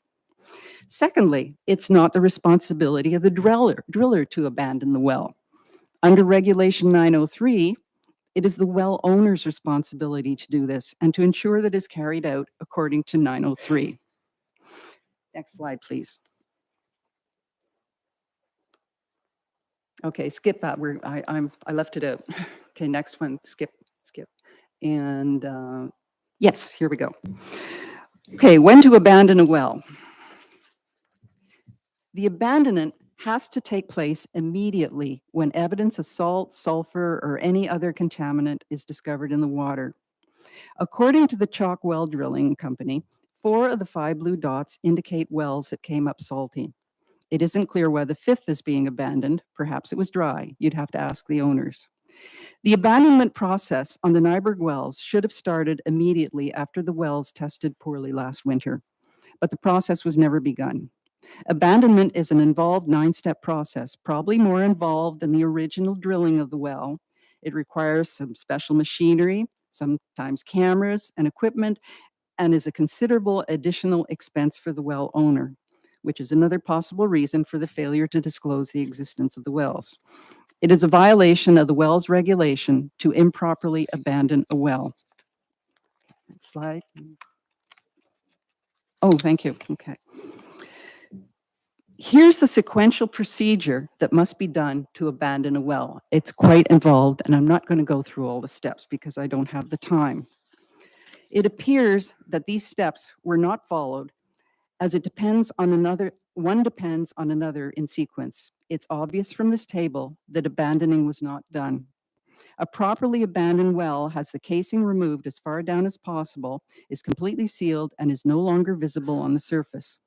Speaker 5: Secondly, it's not the responsibility of the driller to abandon the well. Under Regulation 903, it is the well owner's responsibility to do this and to ensure that it's carried out according to 903. Next slide, please. Okay, skip that. I left it out. Okay, next one. Skip. And yes, here we go. Okay, when to abandon a well. The abandonment has to take place immediately when evidence of salt, sulfur, or any other contaminant is discovered in the water. According to the Chalk Well Drilling Company, 4 of the 5 blue dots indicate wells that came up salty. It isn't clear why the 5th is being abandoned. Perhaps it was dry. You'd have to ask the owners. The abandonment process on the Nyberg wells should have started immediately after the wells tested poorly last winter, but the process was never begun. Abandonment is an involved 9-step process, probably more involved than the original drilling of the well. It requires some special machinery, sometimes cameras and equipment, and is a considerable additional expense for the well owner, which is another possible reason for the failure to disclose the existence of the wells. It is a violation of the wells regulation to improperly abandon a well. Next slide. Oh, thank you. Okay. Here's the sequential procedure that must be done to abandon a well. It's quite involved, and I'm not going to go through all the steps because I don't have the time. It appears that these steps were not followed, as it depends on another, one depends on another in sequence. It's obvious from this table that abandoning was not done. A properly abandoned well has the casing removed as far down as possible, is completely sealed, and is no longer visible on the surface.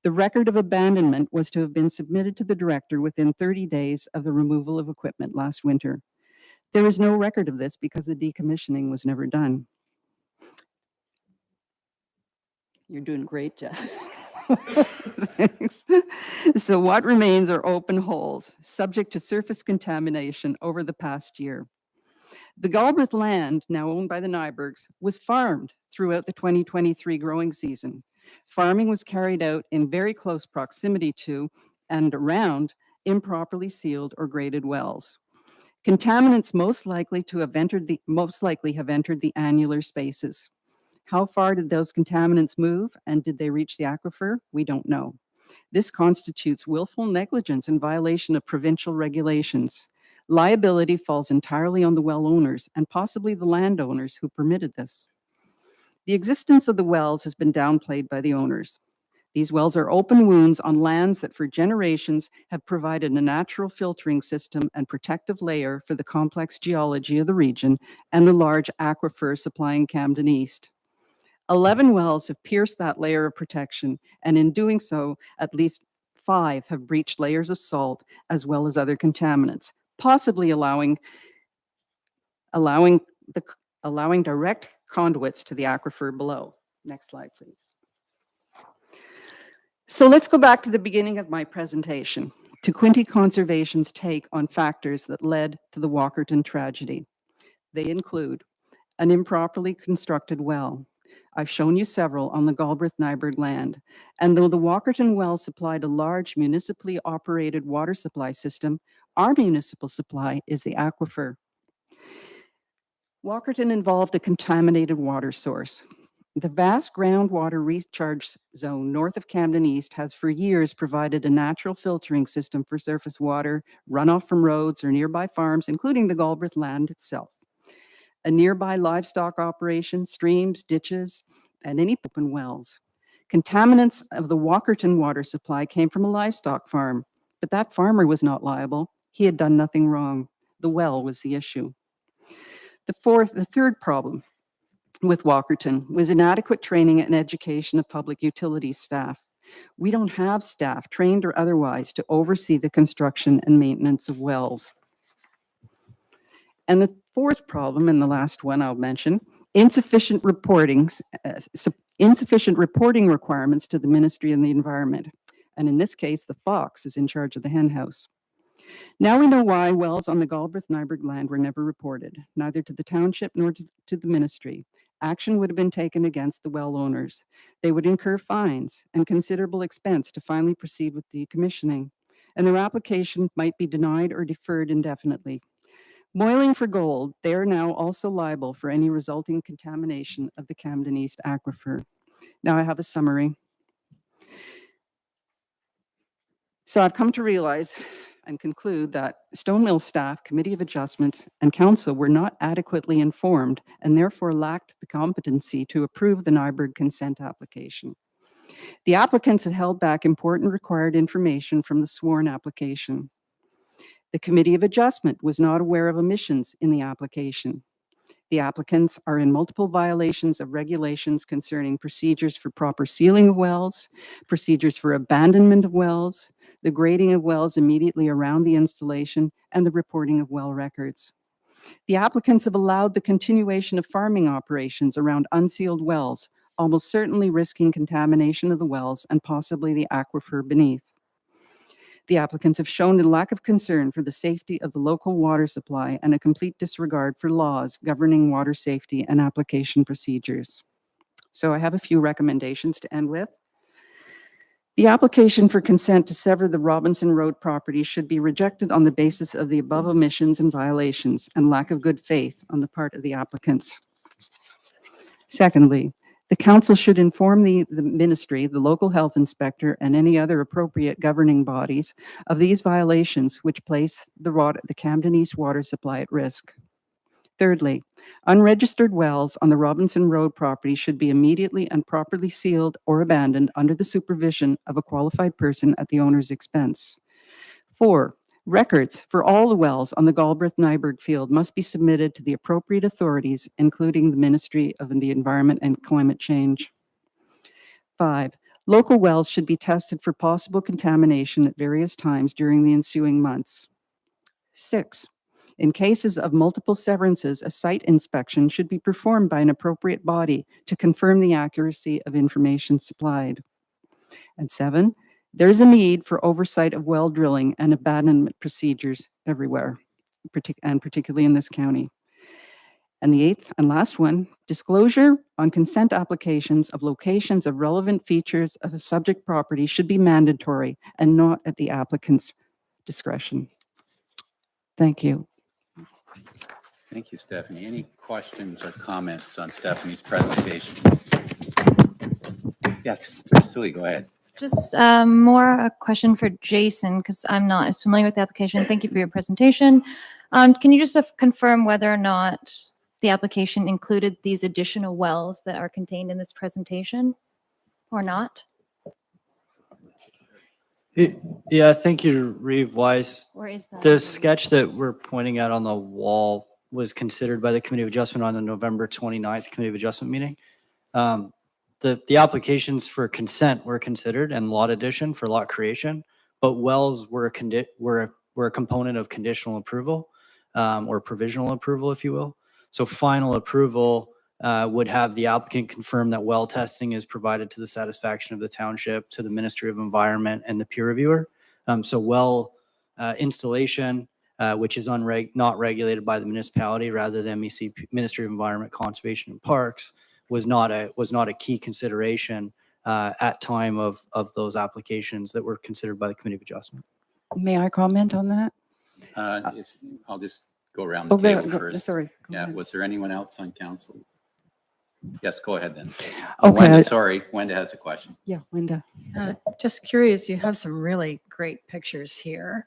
Speaker 5: The record of abandonment was to have been submitted to the director within 30 days of the removal of equipment last winter. There is no record of this because the decommissioning was never done. You're doing great, Jeff. Thanks. So what remains are open holes, subject to surface contamination over the past year. The Galbraith land, now owned by the Nybergs, was farmed throughout the 2023 growing season. Farming was carried out in very close proximity to and around improperly sealed or graded wells. Contaminants most likely have entered the annular spaces. How far did those contaminants move, and did they reach the aquifer? We don't know. This constitutes willful negligence in violation of provincial regulations. Liability falls entirely on the well owners and possibly the landowners who permitted this. The existence of the wells has been downplayed by the owners. These wells are open wounds on lands that for generations have provided a natural filtering system and protective layer for the complex geology of the region and the large aquifer supplying Camden East. 11 wells have pierced that layer of protection, and in doing so, at least 5 have breached layers of salt as well as other contaminants, possibly allowing direct conduits to the aquifer below. Next slide, please. So let's go back to the beginning of my presentation, to Quinte Conservation's take on factors that led to the Walkerton tragedy. They include an improperly constructed well. I've shown you several on the Galbraith-Nyberg land, and though the Walkerton well supplied a large municipally operated water supply system, our municipal supply is the aquifer. Walkerton involved a contaminated water source. The vast groundwater recharge zone north of Camden East has for years provided a natural filtering system for surface water, runoff from roads or nearby farms, including the Galbraith land itself. A nearby livestock operation, streams, ditches, and any open wells. Contaminants of the Walkerton water supply came from a livestock farm, but that farmer was not liable. He had done nothing wrong. The well was the issue. The third problem with Walkerton was inadequate training and education of public utilities staff. We don't have staff, trained or otherwise, to oversee the construction and maintenance of wells. And the fourth problem, and the last one I'll mention, insufficient reporting requirements to the Ministry of the Environment. And in this case, the Fox is in charge of the hen house. Now we know why wells on the Galbraith-Nyberg land were never reported, neither to the township nor to the ministry. Action would have been taken against the well owners. They would incur fines and considerable expense to finally proceed with decommissioning, and their application might be denied or deferred indefinitely. Moiling for gold, they are now also liable for any resulting contamination of the Camden East aquifer. Now I have a summary. So I've come to realize and conclude that Stone Mill staff, Committee of Adjustment, and Council were not adequately informed and therefore lacked the competency to approve the Nyberg consent application. The applicants had held back important required information from the sworn application. The Committee of Adjustment was not aware of omissions in the application. The applicants are in multiple violations of regulations concerning procedures for proper sealing of wells, procedures for abandonment of wells, the grading of wells immediately around the installation, and the reporting of well records. The applicants have allowed the continuation of farming operations around unsealed wells, almost certainly risking contamination of the wells and possibly the aquifer beneath. The applicants have shown a lack of concern for the safety of the local water supply and a complete disregard for laws governing water safety and application procedures. So I have a few recommendations to end with. The application for consent to sever the Robinson Road property should be rejected on the basis of the above omissions and violations and lack of good faith on the part of the applicants. Secondly, the council should inform the ministry, the local health inspector, and any other appropriate governing bodies of these violations which place the Camden East water supply at risk. Thirdly, unregistered wells on the Robinson Road property should be immediately and properly sealed or abandoned under the supervision of a qualified person at the owner's expense. 4, records for all the wells on the Galbraith-Nyberg field must be submitted to the appropriate authorities, including the Ministry of the Environment and Climate Change. 5, local wells should be tested for possible contamination at various times during the ensuing months. 6, in cases of multiple severances, a site inspection should be performed by an appropriate body to confirm the accuracy of information supplied. And 7, there's a need for oversight of well drilling and abandonment procedures everywhere, and particularly in this county. And the 8th and last one, disclosure on consent applications of locations of relevant features of a subject property should be mandatory and not at the applicant's discretion. Thank you.
Speaker 1: Thank you, Stephanie. Any questions or comments on Stephanie's presentation? Yes, Priscilla, go ahead.
Speaker 6: Just more a question for Jason, because I'm not as familiar with the application. Thank you for your presentation. Can you just confirm whether or not the application included these additional wells that are contained in this presentation or not?
Speaker 3: Yeah, thank you, Reeve Weiss.
Speaker 6: Or is that?
Speaker 3: The sketch that we're pointing at on the wall was considered by the Committee of Adjustment on the November 29th Committee of Adjustment meeting. The applications for consent were considered and lot addition for lot creation, but wells were a component of conditional approval or provisional approval, if you will. So final approval would have the applicant confirm that well testing is provided to the satisfaction of the township, to the Ministry of Environment and the peer reviewer. So well installation, which is not regulated by the municipality, rather than MEC, Ministry of Environment, Conservation and Parks, was not a key consideration at time of those applications that were considered by the Committee of Adjustment.
Speaker 5: May I comment on that?
Speaker 1: I'll just go around the table first.
Speaker 5: Sorry.
Speaker 1: Yeah, was there anyone else on council? Yes, go ahead then.
Speaker 5: Okay.
Speaker 1: Wenda, sorry, Wenda has a question.
Speaker 5: Yeah, Linda.
Speaker 7: Just curious, you have some really great pictures here.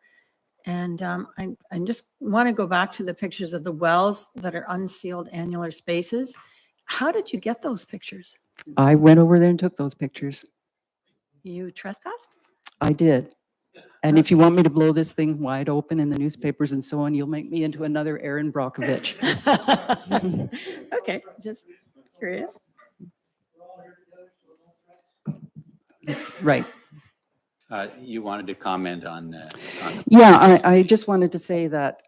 Speaker 7: And I just want to go back to the pictures of the wells that are unsealed annular spaces. How did you get those pictures?
Speaker 5: I went over there and took those pictures.
Speaker 7: You trespassed?
Speaker 5: I did. And if you want me to blow this thing wide open in the newspapers and so on, you'll make me into another Aaron Brockovich.
Speaker 7: Okay, just curious.
Speaker 5: Right.
Speaker 1: You wanted to comment on
Speaker 5: Yeah, I just wanted to say that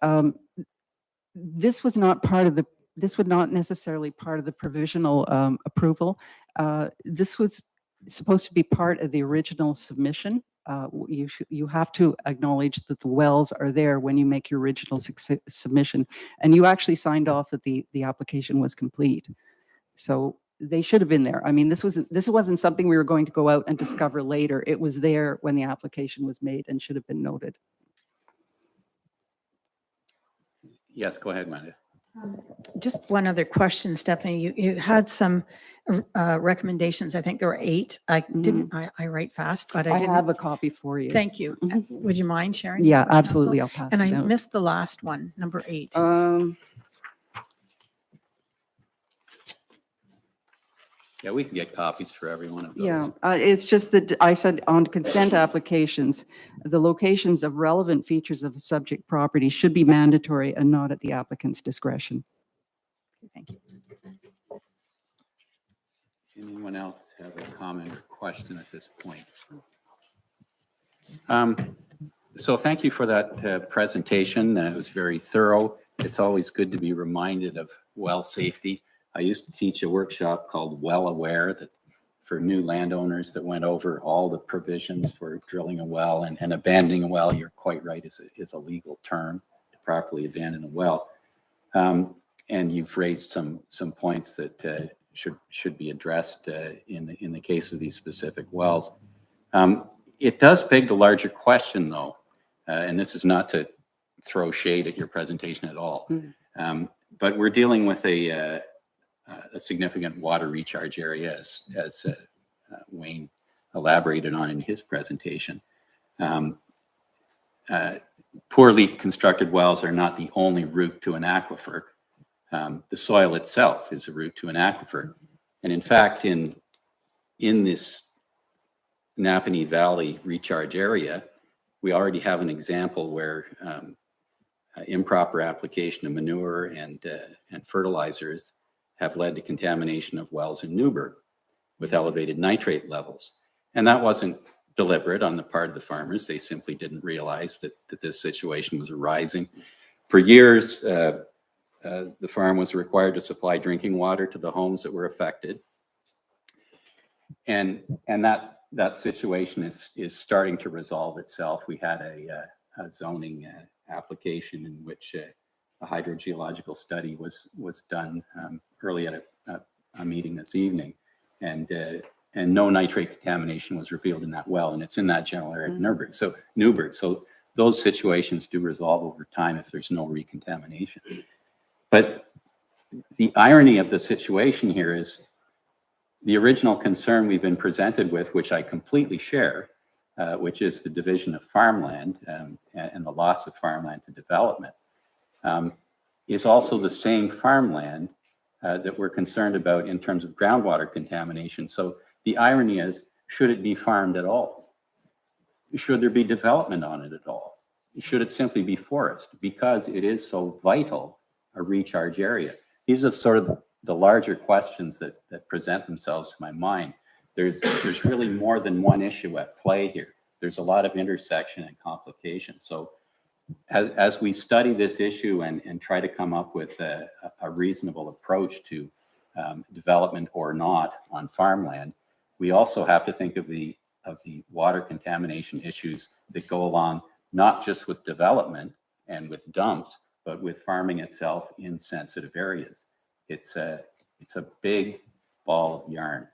Speaker 5: this was not part of the, this would not necessarily part of the provisional approval. This was supposed to be part of the original submission. You have to acknowledge that the wells are there when you make your original submission, and you actually signed off that the application was complete. So they should have been there. I mean, this wasn't something we were going to go out and discover later. It was there when the application was made and should have been noted.
Speaker 1: Yes, go ahead, Amanda.
Speaker 7: Just one other question, Stephanie. You had some recommendations. I think there were 8. I didn't. I write fast, but I didn't.
Speaker 5: have a copy for you.
Speaker 7: Thank you. Would you mind sharing?
Speaker 5: Yeah,
Speaker 7: that with
Speaker 5: absolutely.
Speaker 7: council?
Speaker 5: I'll pass
Speaker 7: And
Speaker 5: it
Speaker 7: I
Speaker 5: out.
Speaker 7: missed the last one, number 8.
Speaker 1: Yeah, we can get copies for every one of those.
Speaker 5: Yeah, it's just that I said on consent applications, the locations of relevant features of a subject property should be mandatory and not at the applicant's discretion.
Speaker 7: Thank you.
Speaker 1: Anyone else have a comment or question at this point? So thank you for that presentation. It was very thorough. It's always good to be reminded of well safety. I used to teach a workshop called Well Aware that for new landowners that went over all the provisions for drilling a well and abandoning a well. You're quite right, is a legal term to properly abandon a well. And you've raised some points that should be addressed in the case of these specific wells. It does beg the larger question, though, and this is not to throw shade at your presentation at all, but we're dealing with a significant water recharge area, as Wayne elaborated on in his presentation. Poorly constructed wells are not the only route to an aquifer. The soil itself is a route to an aquifer. And in fact, in this Napanee Valley recharge area, we already have an example where improper application of manure and fertilizers have led to contamination of wells in Newburgh with elevated nitrate levels. And that wasn't deliberate on the part of the farmers. They simply didn't realize that this situation was arising. For years, the farm was required to supply drinking water to the homes that were affected. And that situation is starting to resolve itself. We had a zoning application in which a hydrogeological study was done early at a meeting this evening, and no nitrate contamination was revealed in that well, and it's in that general area of Newburgh. So those situations do resolve over time if there's no recontamination. But the irony of the situation here is the original concern we've been presented with, which I completely share, which is the division of farmland and the loss of farmland to development, is also the same farmland that we're concerned about in terms of groundwater contamination. So the irony is, should it be farmed at all? Should there be development on it at all? Should it simply be forest? Because it is so vital a recharge area. These are sort of the larger questions that present themselves to my mind. There's really more than one issue at play here. There's a lot of intersection and complication. So as we study this issue and try to come up with a reasonable approach to development or not on farmland, we also have to think of the water contamination issues that go along not just with development and with dumps, but with farming itself in sensitive areas. It's a big ball of yarn.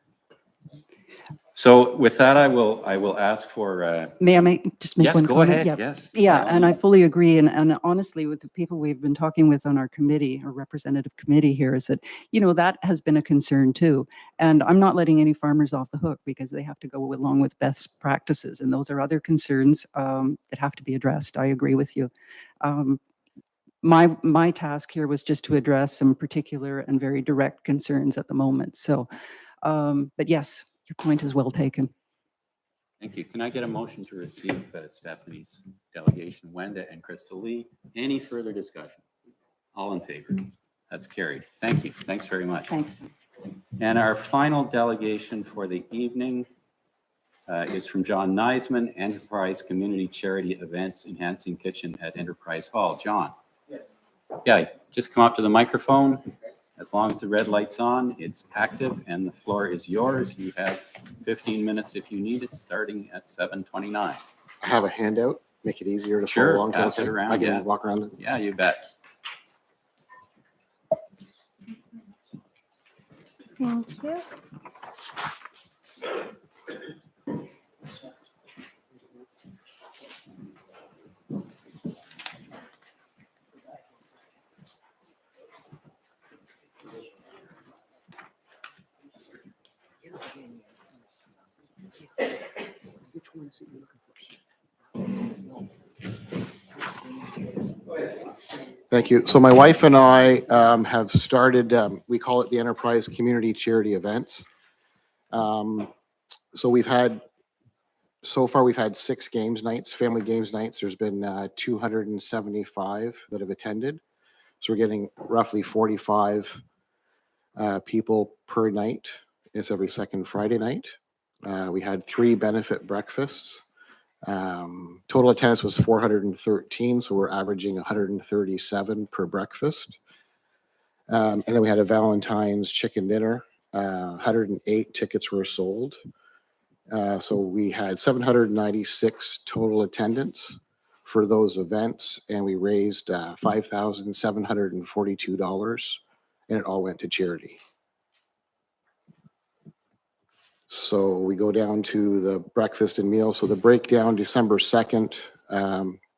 Speaker 1: So with that, I will ask for.
Speaker 5: May I just make
Speaker 1: yes,
Speaker 5: one
Speaker 1: go
Speaker 5: comment?
Speaker 1: ahead.
Speaker 5: Yeah.
Speaker 1: Yes.
Speaker 5: Yeah, and I fully agree. And honestly, with the people we've been talking with on our committee, our representative committee here, is that, that has been a concern too. And I'm not letting any farmers off the hook because they have to go along with best practices. And those are other concerns that have to be addressed. I agree with you. My task here was just to address some particular and very direct concerns at the moment. So, but yes, your point is well taken.
Speaker 1: Thank you. Can I get a motion to receive Stephanie's delegation, Wenda and Crystal Lee? Any further discussion? All in favor? That's carried. Thank you. Thanks very much.
Speaker 5: Thanks.
Speaker 1: And our final delegation for the evening is from John Neisman, Enterprise Community Charity Events Enhancing Kitchen at Enterprise Hall. John? Yes. Yeah, just come up to the microphone. As long as the red light's on, it's active and the floor is yours. You have 15 minutes if you need it, starting at 7:29.
Speaker 8: I have a handout, make it easier to
Speaker 1: Sure,
Speaker 8: follow along.
Speaker 1: pass it around.
Speaker 8: I can
Speaker 1: Yeah.
Speaker 8: walk around.
Speaker 1: Yeah, you bet.
Speaker 6: Thank you.
Speaker 8: Which one is it you're looking for? Thank you. So my wife and I have started, we call it the Enterprise Community Charity Events. So so far we've had 6 games nights, family games nights. There's been 275 that have attended. So we're getting roughly 45 people per night. It's every second Friday night. We had 3 benefit breakfasts. Total attendance was 413, so we're averaging 137 per breakfast. And then we had a Valentine's chicken dinner. 108 tickets were sold. So we had 796 total attendance for those events, and we raised $5,742, and it all went to charity. So we go down to the breakfast and meals. So the breakdown, December 2nd,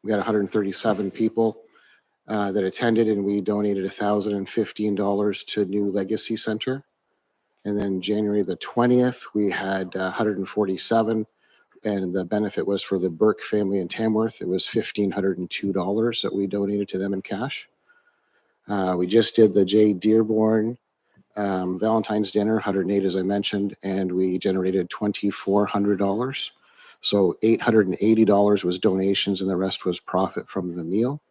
Speaker 8: we had 137 people that attended, and we donated $1,015 to New Legacy Center. And then January the 20th, we had 147, and the benefit was for the Burke family in Tamworth. It was $1,502 that we donated to them in cash. We just did the J. Dearborn Valentine's dinner, 108 as I mentioned, and we generated $2,400. So $880 was donations and the rest was profit from the meal.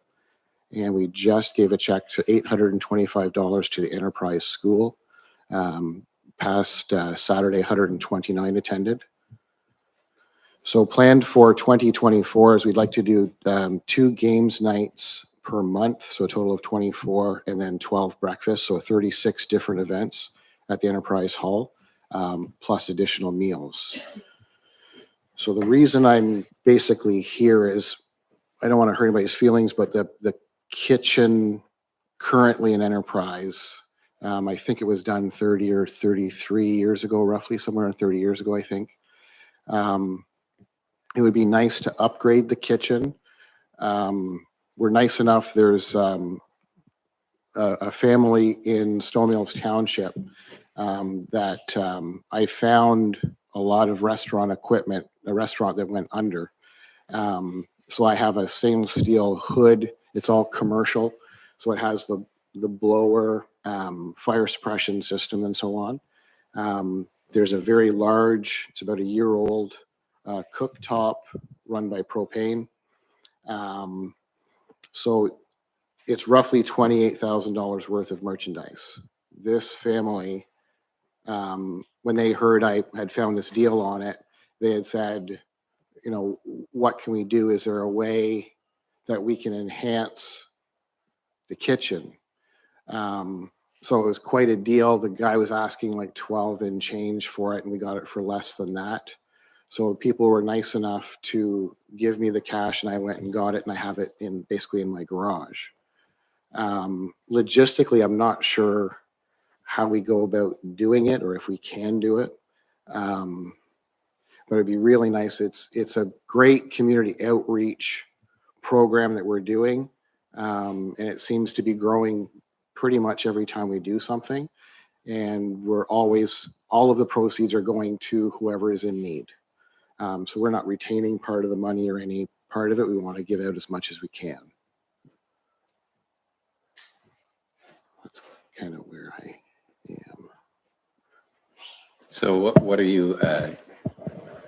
Speaker 8: And we just gave a check to $825 to the Enterprise School. Past Saturday, 129 attended. So planned for 2024 is we'd like to do 2 games nights per month, so a total of 24, and then 12 breakfasts, so 36 different events at the Enterprise Hall, plus additional meals. So the reason I'm basically here is, I don't want to hurt anybody's feelings, but the kitchen currently in Enterprise, I think it was done 30 or 33 years ago, roughly, somewhere around 30 years ago, I think. It would be nice to upgrade the kitchen. We're nice enough, there's a family in Stone Mills Township that I found a lot of restaurant equipment, a restaurant that went under. So I have a stainless steel hood. It's all commercial. So it has the blower, fire suppression system and so on. There's a very large, it's about a year old cooktop run by propane. So it's roughly $28,000 worth of merchandise. This family, when they heard I had found this deal on it, they had said, you know, what can we do? Is there a way that we can enhance the kitchen? So it was quite a deal. The guy was asking like 12 and change for it, and we got it for less than that. So people were nice enough to give me the cash, and I went and got it, and I have it basically in my garage. Logistically, I'm not sure how we go about doing it or if we can do it. But it'd be really nice. It's a great community outreach program that we're doing. And it seems to be growing pretty much every time we do something. And we're always, all of the proceeds are going to whoever is in need. So we're not retaining part of the money or any part of it. We want to give out as much as we can. That's kind of where I am.
Speaker 1: So what are you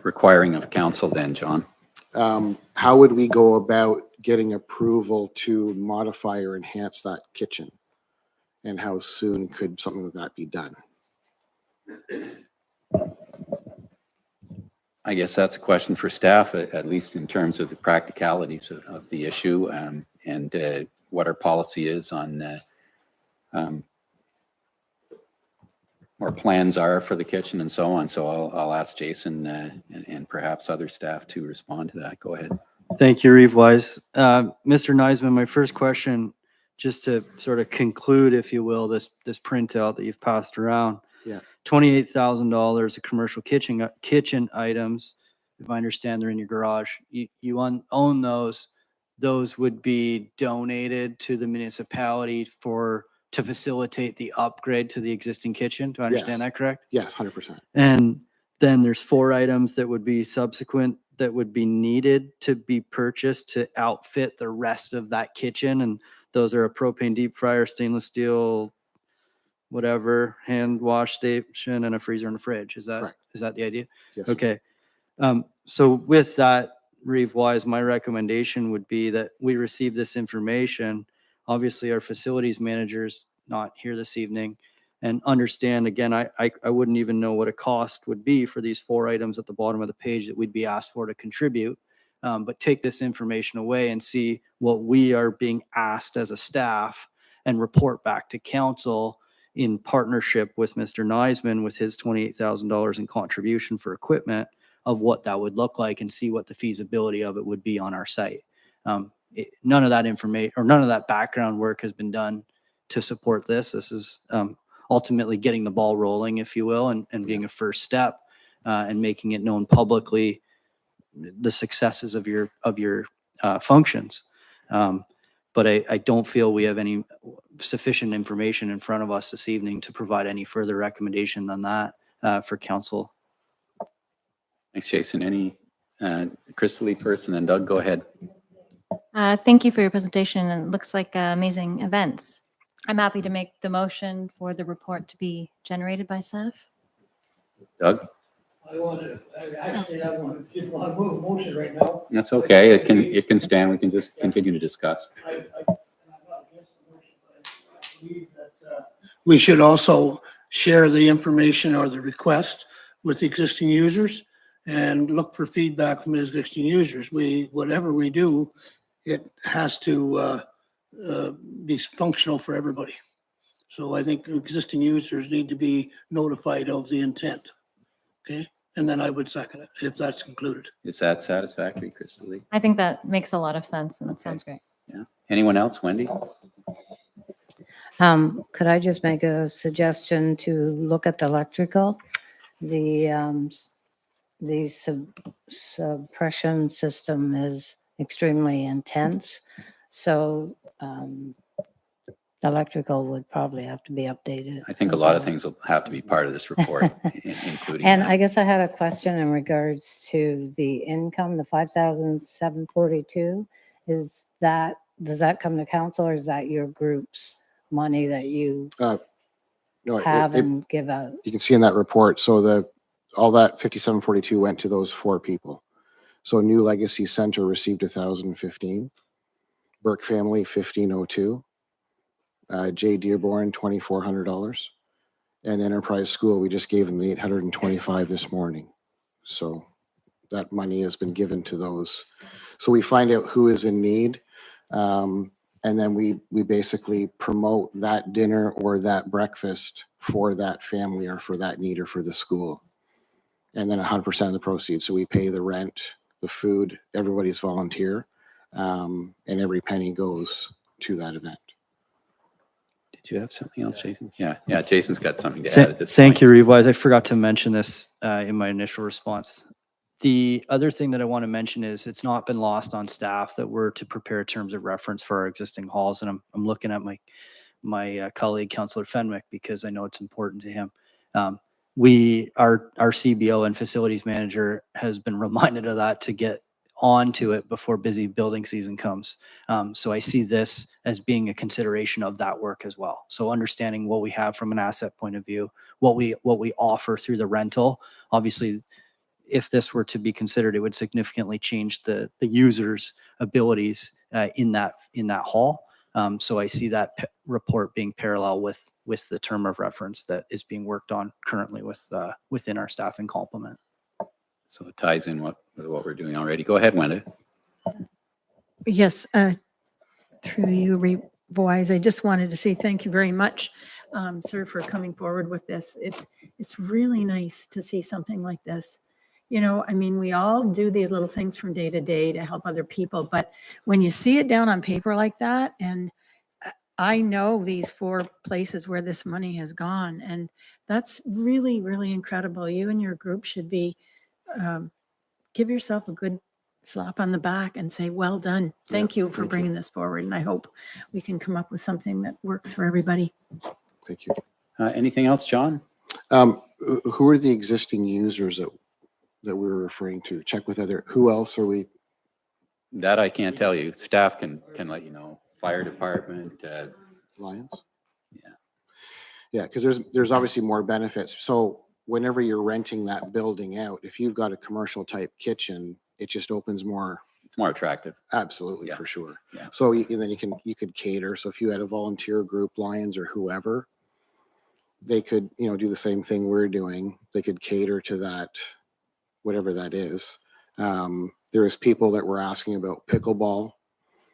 Speaker 1: requiring of council then, John?
Speaker 8: How would we go about getting approval to modify or enhance that kitchen? And how soon could something like that be done?
Speaker 1: I guess that's a question for staff, at least in terms of the practicalities of the issue, and what our policy is on our plans are for the kitchen and so on. So I'll ask Jason and perhaps other staff to respond to that. Go ahead.
Speaker 3: Thank you, Reeve Wise. Mr. Neisman, my first question, just to sort of conclude, if you will, this printout that you've passed around.
Speaker 8: Yeah.
Speaker 3: $28,000 of commercial kitchen items. If I understand, they're in your garage. You own those. Those would be donated to the municipality to facilitate the upgrade to the existing kitchen. Do I understand that correct?
Speaker 8: Yes, 100%.
Speaker 3: And then there's 4 items that would be subsequent that would be needed to be purchased to outfit the rest of that kitchen. And those are a propane deep fryer, stainless steel, whatever, hand wash station, and a freezer and a fridge. Is that the idea?
Speaker 8: Yes.
Speaker 3: Okay. So with that, Reeve Wise, my recommendation would be that we receive this information. Obviously, our facilities manager's not here this evening, and understand, again, I wouldn't even know what a cost would be for these 4 items at the bottom of the page that we'd be asked for to contribute. But take this information away and see what we are being asked as a staff and report back to council in partnership with Mr. Neisman with his $28,000 in contribution for equipment of what that would look like, and see what the feasibility of it would be on our site. None of that information or none of that background work has been done to support this. This is ultimately getting the ball rolling, if you will, and being a first step. and making it known publicly the successes of your functions. But I don't feel we have any sufficient information in front of us this evening to provide any further recommendation than that for council.
Speaker 1: Thanks, Jason. Any, Crystal first and then Doug, go ahead.
Speaker 6: Thank you for your presentation, and it looks like amazing events. I'm happy to make the motion for the report to be generated by staff.
Speaker 1: Doug?
Speaker 9: I didn't want to move a motion right now.
Speaker 1: That's okay. It can stand. We can just continue to discuss.
Speaker 9: We should also share the information or the request with existing users and look for feedback from existing users. Whatever we do, it has to be functional for everybody. So I think existing users need to be notified of the intent. Okay, and then I would second it if that's concluded.
Speaker 1: Is that satisfactory, Crystal?
Speaker 6: I think that makes a lot of sense, and that sounds great.
Speaker 1: Yeah. Anyone else? Wendy?
Speaker 10: Could I just make a suggestion to look at the electrical? The suppression system is extremely intense. So the electrical would probably have to be updated.
Speaker 1: I think a lot of things will have to be part of this report, including
Speaker 10: And
Speaker 1: that.
Speaker 10: I guess I had a question in regards to the income, the 5,742. Does that come to council, or is that your group's money that you
Speaker 8: No,
Speaker 10: have and give out?
Speaker 8: you can see in that report. So all that 5742 went to those 4 people. So New Legacy Center received 1,015, Burke Family 1,502, J Dearborn $2,400, and Enterprise School, we just gave them the 825 this morning. So that money has been given to those. So we find out who is in need, and then we basically promote that dinner or that breakfast for that family or for that need or for the school. And then 100% of the proceeds. So we pay the rent, the food, everybody's volunteer, and every penny goes to that event.
Speaker 1: Did you have something else, Jason? Yeah, Jason's got something to add at this
Speaker 3: Thank
Speaker 1: point.
Speaker 3: you, Reeve-Wise. I forgot to mention this in my initial response. The other thing that I want to mention is it's not been lost on staff that we're to prepare terms of reference for our existing halls. And I'm looking at my colleague, Councillor Fenwick, because I know it's important to him. Our CBO and facilities manager has been reminded of that to get onto it before busy building season comes. So I see this as being a consideration of that work as well. So understanding what we have from an asset point of view, what we offer through the rental. Obviously, if this were to be considered, it would significantly change the user's abilities in that hall. So I see that report being parallel with the term of reference that is being worked on currently within our staffing complement.
Speaker 1: So it ties in with what we're doing already. Go ahead, Wendy.
Speaker 7: Yes, through you, Reeve-Wise, I just wanted to say thank you very much, sir, for coming forward with this. It's really nice to see something like this. You know, I mean, we all do these little things from day to day to help other people, but when you see it down on paper like that, and I know these 4 places where this money has gone, and that's really, really incredible. You and your group should be, give yourself a good slap on the back and say, well done. Thank you for bringing this forward. And I hope we can come up with something that works for everybody.
Speaker 8: Thank you.
Speaker 1: Anything else, John?
Speaker 8: Who are the existing users that we were referring to? Check with who else are we?
Speaker 1: That I can't tell you. Staff can let you know. Fire department.
Speaker 8: Lions?
Speaker 1: Yeah.
Speaker 8: Yeah, because there's obviously more benefits. So whenever you're renting that building out, if you've got a commercial type kitchen, it just opens more.
Speaker 1: It's more attractive.
Speaker 8: Absolutely,
Speaker 1: Yeah.
Speaker 8: for sure.
Speaker 1: Yeah.
Speaker 8: So and then you could cater. So if you had a volunteer group, Lions or whoever, they could, do the same thing we're doing. They could cater to that, whatever that is. There was people that were asking about pickleball.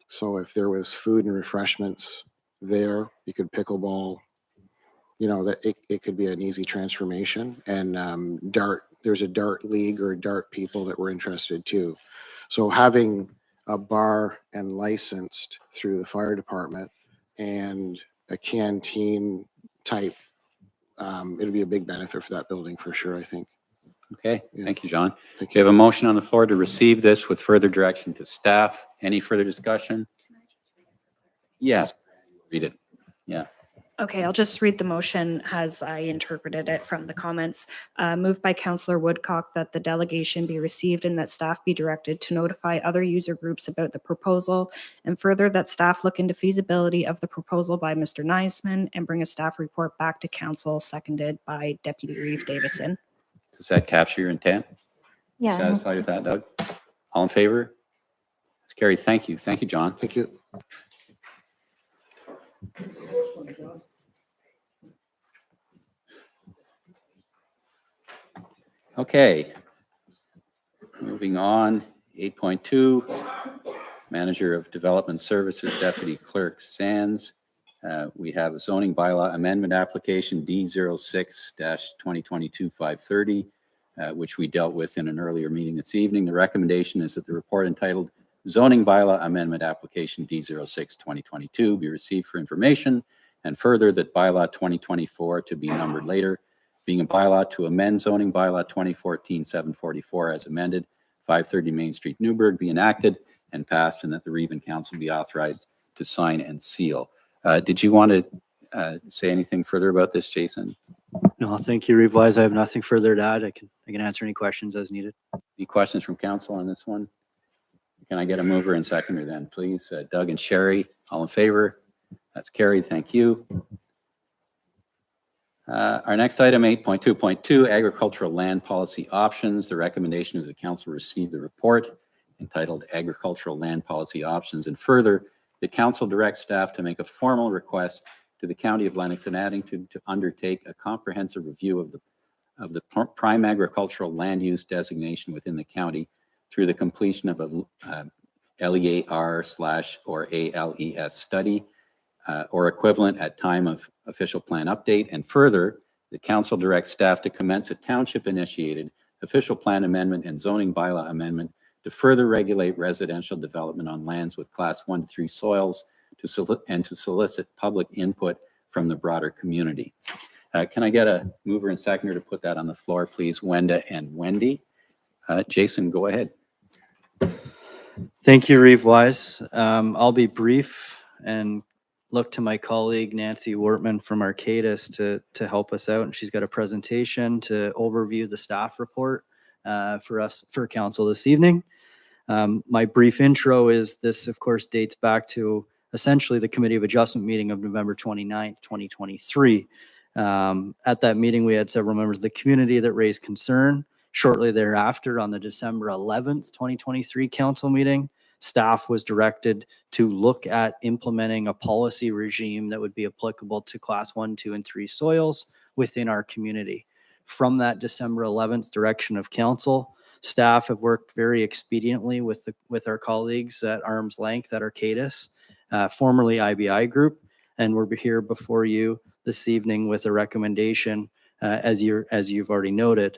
Speaker 8: So if there was food and refreshments there, you could pickleball. That it could be an easy transformation. And dart, there's a dart league or dart people that were interested too. So having a bar and licensed through the fire department and a canteen type, it'll be a big benefit for that building for sure, I think.
Speaker 1: Okay,
Speaker 8: Yeah.
Speaker 1: thank you, John.
Speaker 8: Thank
Speaker 1: We have a motion on the floor to receive this with further direction to staff. Any further discussion? Yes, read it. Yeah.
Speaker 11: Okay, I'll just read the motion as I interpreted it from the comments. Moved by Councillor Woodcock that the delegation be received and that staff be directed to notify other user groups about the proposal, and further that staff look into feasibility of the proposal by Mr. Neisman and bring a staff report back to council, seconded by Deputy Reeve Davison.
Speaker 1: Does that capture your intent?
Speaker 6: Yeah.
Speaker 1: Satisfied with that, Doug? All in favor? It's carried. Thank you. Thank you, John.
Speaker 8: Thank you.
Speaker 1: Okay. Moving on, 8.2, Manager of Development Services, Deputy Clerk Sands. We have a zoning bylaw amendment application D06-2022-530, which we dealt with in an earlier meeting this evening. The recommendation is that the report entitled Zoning Bylaw Amendment Application D06-2022 be received for information, and further that bylaw 2024 to be numbered later, being a bylaw to amend zoning bylaw 2014-744 as amended, 530 Main Street, Newburgh, be enacted and passed, and that the Reeve Council be authorized to sign and seal. Did you want to say anything further about this, Jason?
Speaker 3: No, thank you, Reeve Wise. I have nothing further to add. I can answer any questions as needed.
Speaker 1: Any questions from council on this one? Can I get a mover and seconder then, please? Doug and Sherry, all in favor? That's carried. Thank you. Our next item, 8.2.2, agricultural land policy options. The recommendation is the council receive the report entitled Agricultural Land Policy Options, and further, the council directs staff to make a formal request to the County of Lennox and Addington to undertake a comprehensive review of the prime agricultural land use designation within the county through the completion of a LEAR/or ALES study or equivalent at time of official plan update. And further, the council directs staff to commence a township-initiated official plan amendment and zoning bylaw amendment to further regulate residential development on lands with class 1 to 3 soils to solicit public input from the broader community. Can I get a mover and seconder to put that on the floor, please? Wenda and Wendy. Jason, go ahead.
Speaker 3: Thank you, Reeve Wise. I'll be brief and look to my colleague Nancy Wortman from Arcadis to help us out. And she's got a presentation to overview the staff report for council this evening. My brief intro is this, of course, dates back to essentially the Committee of Adjustment meeting of November 29th, 2023. At that meeting, we had several members of the community that raised concern. Shortly thereafter, on the December 11th, 2023 council meeting, staff was directed to look at implementing a policy regime that would be applicable to class 1, 2, and 3 soils within our community. From that December 11th direction of council, staff have worked very expediently with our colleagues at arm's length at Arcadis, formerly IBI Group, and we're here before you this evening with a recommendation, as you've already noted.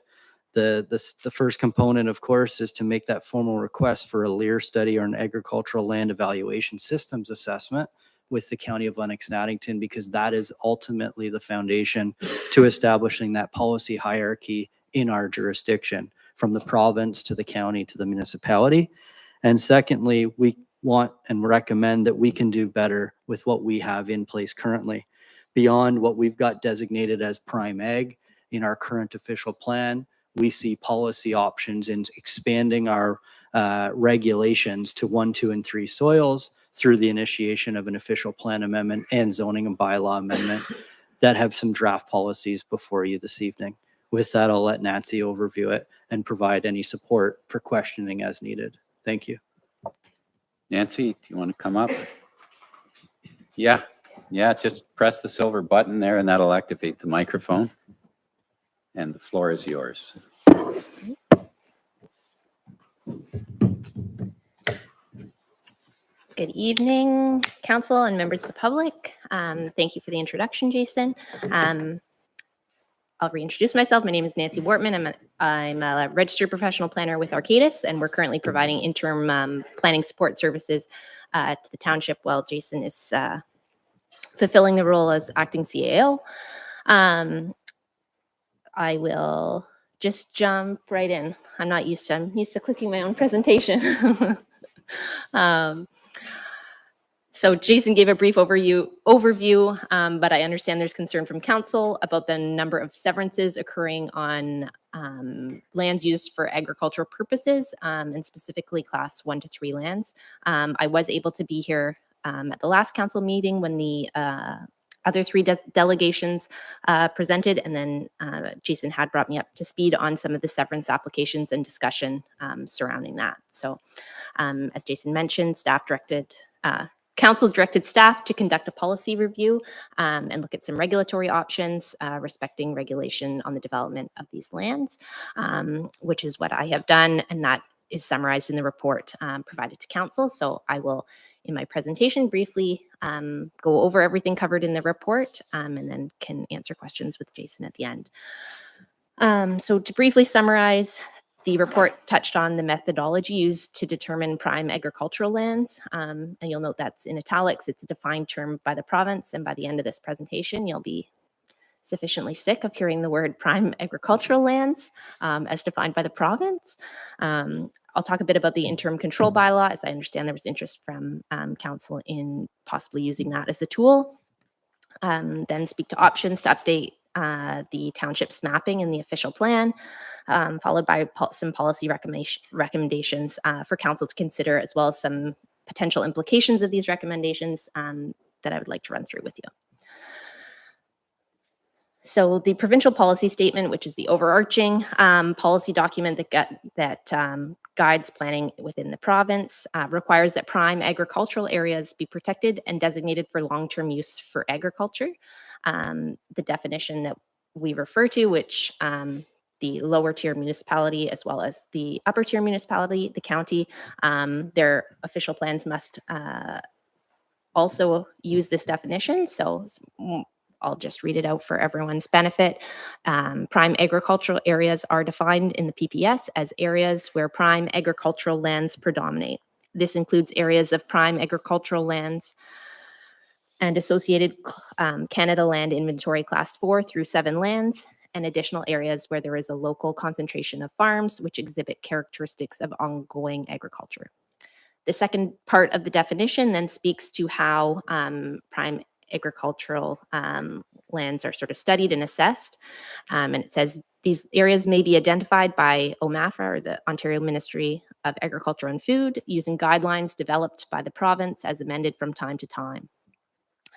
Speaker 3: The first component, of course, is to make that formal request for a LEAR study or an agricultural land evaluation systems assessment with the County of Lennox and Addington, because that is ultimately the foundation to establishing that policy hierarchy in our jurisdiction, from the province to the county to the municipality. And secondly, we want and recommend that we can do better with what we have in place currently. Beyond what we've got designated as prime ag in our current official plan, we see policy options in expanding our regulations to 1, 2, and 3 soils through the initiation of an official plan amendment and zoning and bylaw amendment that have some draft policies before you this evening. With that, I'll let Nancy overview it and provide any support for questioning as needed. Thank you.
Speaker 1: Nancy, do you want to come up? Yeah, just press the silver button there and that'll activate the microphone. And the floor is yours.
Speaker 12: Good evening, council and members of the public. Thank you for the introduction, Jason. I'll reintroduce myself. My name is Nancy Wortman. I'm a registered professional planner with Arcadis, and we're currently providing interim planning support services to the township while Jason is fulfilling the role as acting CAO. I will just jump right in. I'm used to clicking my own presentation. So Jason gave a brief overview, but I understand there's concern from council about the number of severances occurring on lands used for agricultural purposes, and specifically class 1 to 3 lands. I was able to be here at the last council meeting when the other 3 delegations presented, and then Jason had brought me up to speed on some of the severance applications and discussion surrounding that. So as Jason mentioned, council directed staff to conduct a policy review and look at some regulatory options respecting regulation on the development of these lands, which is what I have done, and that is summarized in the report provided to council. So I will, in my presentation, briefly go over everything covered in the report and then can answer questions with Jason at the end. So to briefly summarize, the report touched on the methodology used to determine prime agricultural lands. And you'll note that's in italics. It's a defined term by the province. And by the end of this presentation, you'll be sufficiently sick of hearing the word prime agricultural lands as defined by the province. I'll talk a bit about the interim control bylaw, as I understand there was interest from council in possibly using that as a tool. Then speak to options to update the township's mapping in the official plan, followed by some policy recommendations for council to consider, as well as some potential implications of these recommendations that I would like to run through with you. So the provincial policy statement, which is the overarching policy document that guides planning within the province, requires that prime agricultural areas be protected and designated for long-term use for agriculture. The definition that we refer to, which the lower tier municipality as well as the upper tier municipality, the county, their official plans must also use this definition. So I'll just read it out for everyone's benefit. Prime agricultural areas are defined in the PPS as areas where prime agricultural lands predominate. This includes areas of prime agricultural lands and associated Canada Land Inventory Class 4 through 7 lands, and additional areas where there is a local concentration of farms which exhibit characteristics of ongoing agriculture. The second part of the definition then speaks to how prime agricultural lands are sort of studied and assessed. And it says these areas may be identified by OMAFRA, or the Ontario Ministry of Agriculture and Food, using guidelines developed by the province as amended from time to time.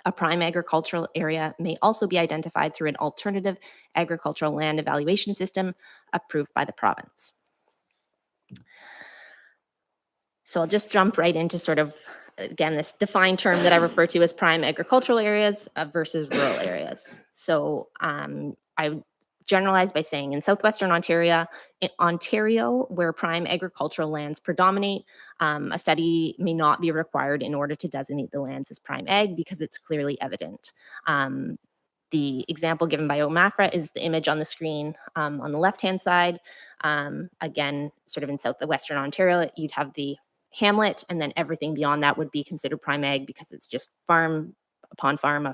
Speaker 12: A prime agricultural area may also be identified through an alternative agricultural land evaluation system approved by the province. So I'll just jump right into sort of, again, this defined term that I refer to as prime agricultural areas versus rural areas. So I generalize by saying in southwestern Ontario, where prime agricultural lands predominate, a study may not be required in order to designate the lands as prime ag because it's clearly evident. The example given by OMAFRA is the image on the screen on the left-hand side. Again, sort of in southwestern Ontario, you'd have the hamlet, and then everything beyond that would be considered prime ag because it's just farm upon farm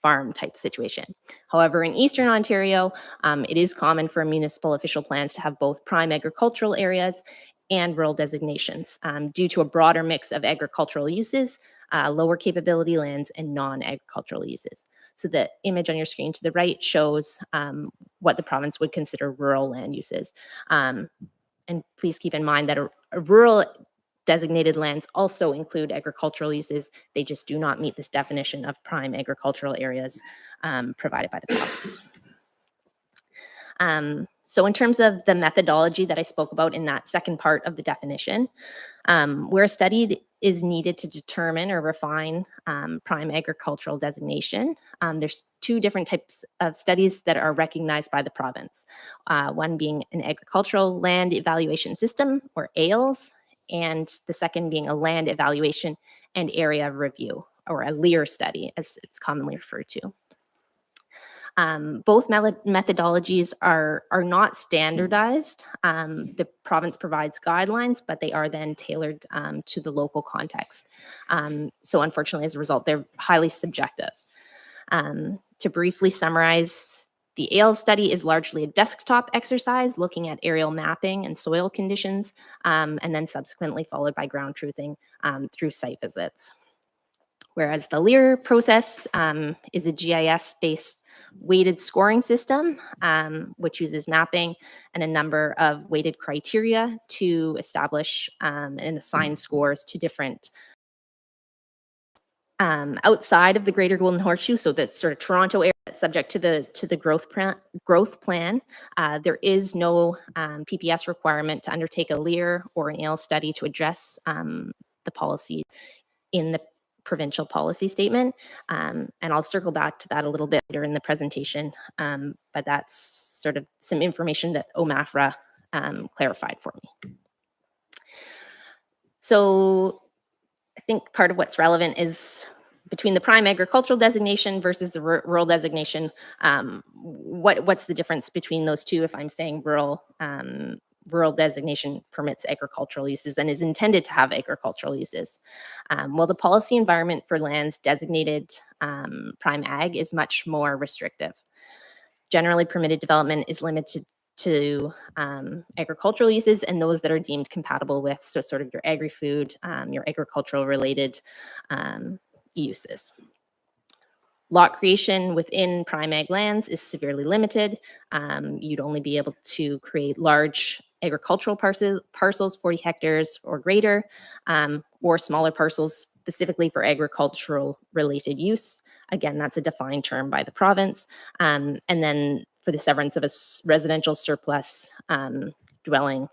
Speaker 12: farm type situation. However, in Eastern Ontario, it is common for municipal official plans to have both prime agricultural areas and rural designations due to a broader mix of agricultural uses, lower capability lands, and non-agricultural uses. So the image on your screen to the right shows what the province would consider rural land uses. And please keep in mind that a rural designated lands also include agricultural uses. They just do not meet this definition of prime agricultural areas provided by the province. So in terms of the methodology that I spoke about in that second part of the definition, where a study is needed to determine or refine prime agricultural designation, there's two different types of studies that are recognized by the province. One being an agricultural land evaluation system, or AILS, and the second being a land evaluation and area review, or a LEAR study, as it's commonly referred to. Both methodologies are not standardized. The province provides guidelines, but they are then tailored to the local context. So unfortunately, as a result, they're highly subjective. To briefly summarize The ALE study is largely a desktop exercise looking at aerial mapping and soil conditions, and then subsequently followed by ground truthing through site visits. Whereas the LEAR process is a GIS-based weighted scoring system, which uses mapping and a number of weighted criteria to establish and assign scores to different outside of the Greater Golden Horseshoe, so that's sort of Toronto area, subject to the growth plan. There is no PPS requirement to undertake a LEAR or an ALE study to address the policy in the provincial policy statement. And I'll circle back to that a little bit later in the presentation, but that's sort of some information that OMAFRA clarified for me. So I think part of what's relevant is between the prime agricultural designation versus the rural designation, what's the difference between those two? If I'm saying rural designation permits agricultural uses and is intended to have agricultural uses. Well, the policy environment for lands designated prime ag is much more restrictive. Generally, permitted development is limited to agricultural uses and those that are deemed compatible with, so sort of your agri-food, your agricultural related uses. Lot creation within prime ag lands is severely limited. You'd only be able to create large agricultural parcels, 40 hectares or greater, or smaller parcels specifically for agricultural related use. Again, that's a defined term by the province. And then for the severance of a residential surplus dwelling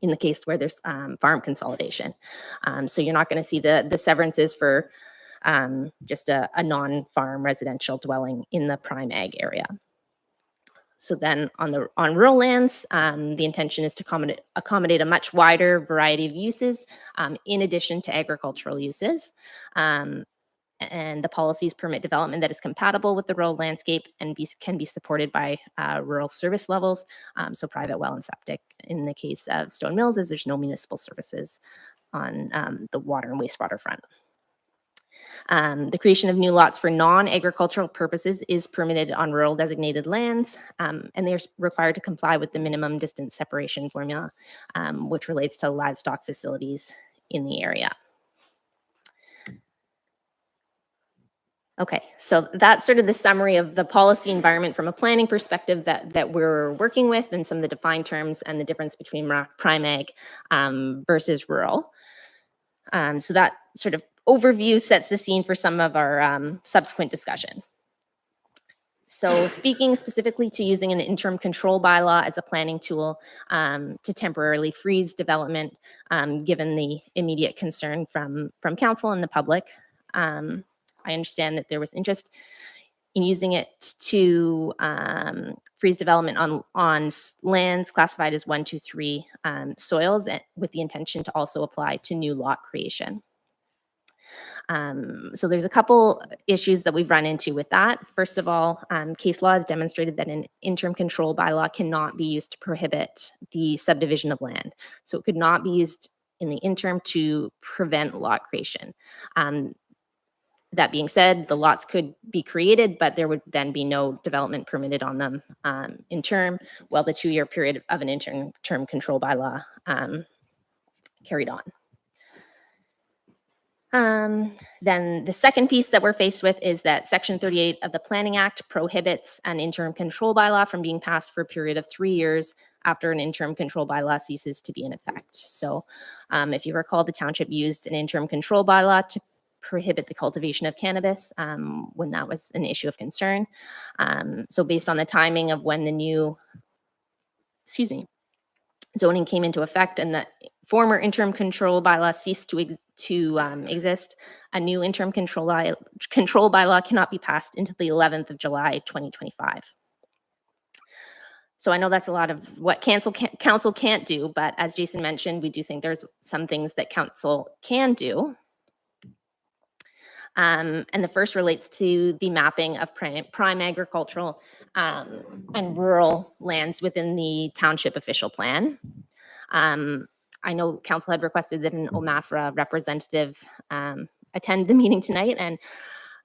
Speaker 12: in the case where there's farm consolidation. So you're not going to see the severances for just a non-farm residential dwelling in the prime ag area. So then on rural lands, the intention is to accommodate a much wider variety of uses in addition to agricultural uses. And the policies permit development that is compatible with the rural landscape and can be supported by rural service levels, so private well and septic in the case of Stone Mills, as there's no municipal services on the water and wastewater front. The creation of new lots for non-agricultural purposes is permitted on rural designated lands, and they're required to comply with the minimum distance separation formula, which relates to livestock facilities in the area. Okay, so that's sort of the summary of the policy environment from a planning perspective that we're working with, and some of the defined terms and the difference between prime ag versus rural. So that sort of overview sets the scene for some of our subsequent discussion. So speaking specifically to using an interim control bylaw as a planning tool to temporarily freeze development, given the immediate concern from council and the public. I understand that there was interest in using it to freeze development on lands classified as 1, 2, 3 soils, with the intention to also apply to new lot creation. So there's a couple issues that we've run into with that. First of all, case law has demonstrated that an interim control bylaw cannot be used to prohibit the subdivision of land. So it could not be used in the interim to prevent lot creation. That being said, the lots could be created, but there would then be no development permitted on them in term, while the 2-year period of an interim control bylaw carried on. Then the second piece that we're faced with is that Section 38 of the Planning Act prohibits an interim control bylaw from being passed for a period of 3 years after an interim control bylaw ceases to be in effect. So if you recall, the township used an interim control bylaw to prohibit the cultivation of cannabis when that was an issue of concern. So based on the timing of when the new, zoning came into effect and the former interim control bylaw ceased to exist, a new interim control bylaw cannot be passed until the 11th of July, 2025. So I know that's a lot of what council can't do, but as Jason mentioned, we do think there's some things that council can do. And the first relates to the mapping of prime agricultural and rural lands within the township official plan. I know council had requested that an OMAFRA representative attend the meeting tonight, and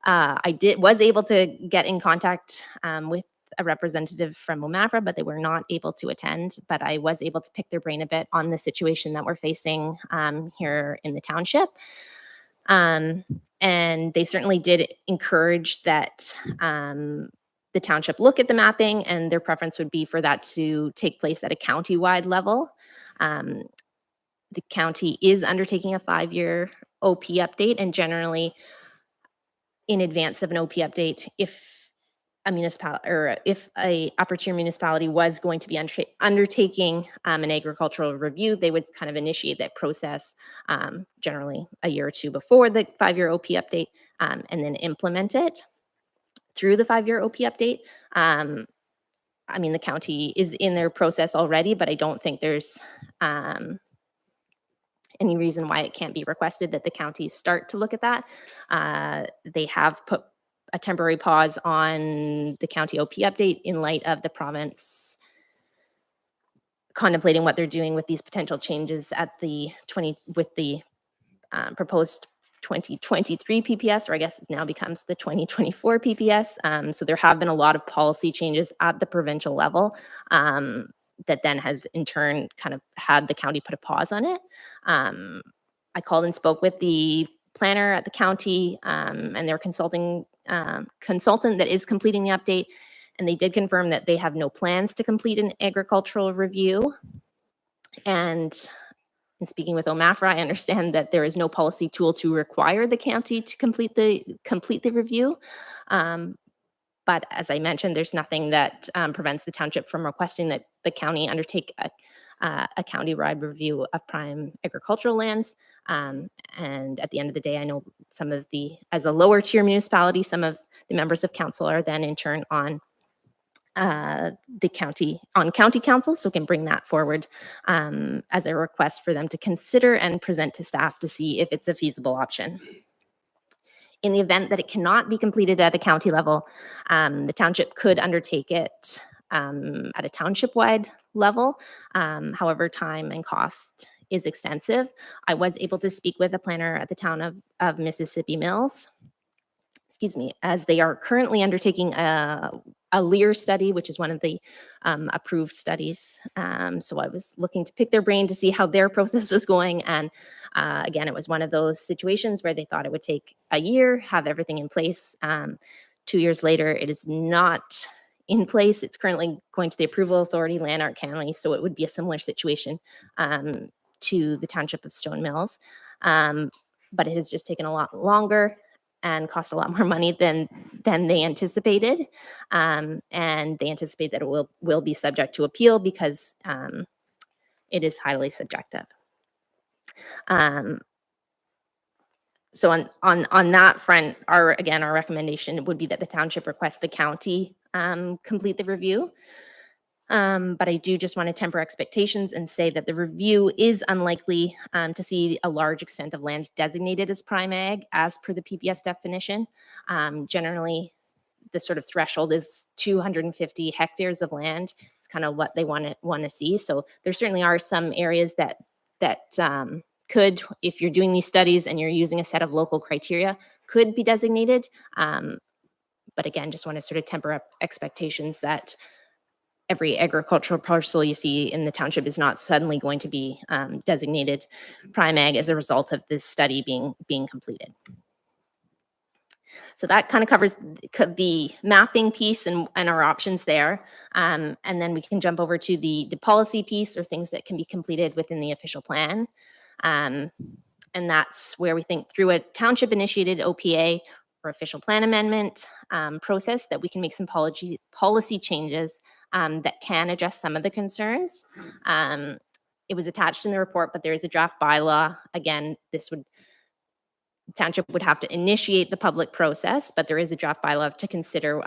Speaker 12: I was able to get in contact with a representative from OMAFRA, but they were not able to attend. But I was able to pick their brain a bit on the situation that we're facing here in the township. And they certainly did encourage that the township look at the mapping, and their preference would be for that to take place at a county-wide level. The county is undertaking a 5-year OP update, and generally in advance of an OP update, if a municipality or if a upper tier municipality was going to be undertaking an agricultural review, they would kind of initiate that process generally a year or two before the 5-year OP update, and then implement it through the 5-year OP update. I mean, the county is in their process already, but I don't think there's any reason why it can't be requested that the counties start to look at that. They have put a temporary pause on the county OP update in light of the province contemplating what they're doing with these potential changes at the proposed 2023 PPS, or I guess it now becomes the 2024 PPS. So there have been a lot of policy changes at the provincial level that then has in turn kind of had the county put a pause on it. I called and spoke with the planner at the county and their consultant that is completing the update, and they did confirm that they have no plans to complete an agricultural review. And in speaking with OMAFRA, I understand that there is no policy tool to require the county to complete the review. But as I mentioned, there's nothing that prevents the township from requesting that the county undertake a county-wide review of prime agricultural lands. And at the end of the day, I know as a lower tier municipality, some of the members of council are then in turn on county council, so can bring that forward as a request for them to consider and present to staff to see if it's a feasible option. In the event that it cannot be completed at a county level, the township could undertake it at a township-wide level. However, time and cost is extensive. I was able to speak with a planner at the town of Mississippi Mills, as they are currently undertaking a LEAR study, which is one of the approved studies. So I was looking to pick their brain to see how their process was going. And again, it was one of those situations where they thought it would take a year, have everything in place. 2 years later, it is not in place. It's currently going to the approval authority, Lanark County. So it would be a similar situation to the township of Stone Mills. But it has just taken a lot longer and cost a lot more money than they anticipated. And they anticipate that it will be subject to appeal because it is highly subjective. So on that front, our recommendation would be that the township request the county complete the review. But I do just want to temper expectations and say that the review is unlikely to see a large extent of lands designated as prime ag as per the PPS definition. Generally, the sort of threshold is 250 hectares of land. It's kind of what they want to see. So there certainly are some areas that could, if you're doing these studies and you're using a set of local criteria, could be designated. But again, just want to sort of temper up expectations that every agricultural parcel you see in the township is not suddenly going to be designated prime ag as a result of this study being completed. So that kind of covers the mapping piece and our options there. And then we can jump over to the policy piece, or things that can be completed within the official plan. And that's where we think through a township initiated OPA or official plan amendment process that we can make some policy changes that can address some of the concerns. It was attached in the report, but there is a draft bylaw. Again, township would have to initiate the public process, but there is a draft bylaw to consider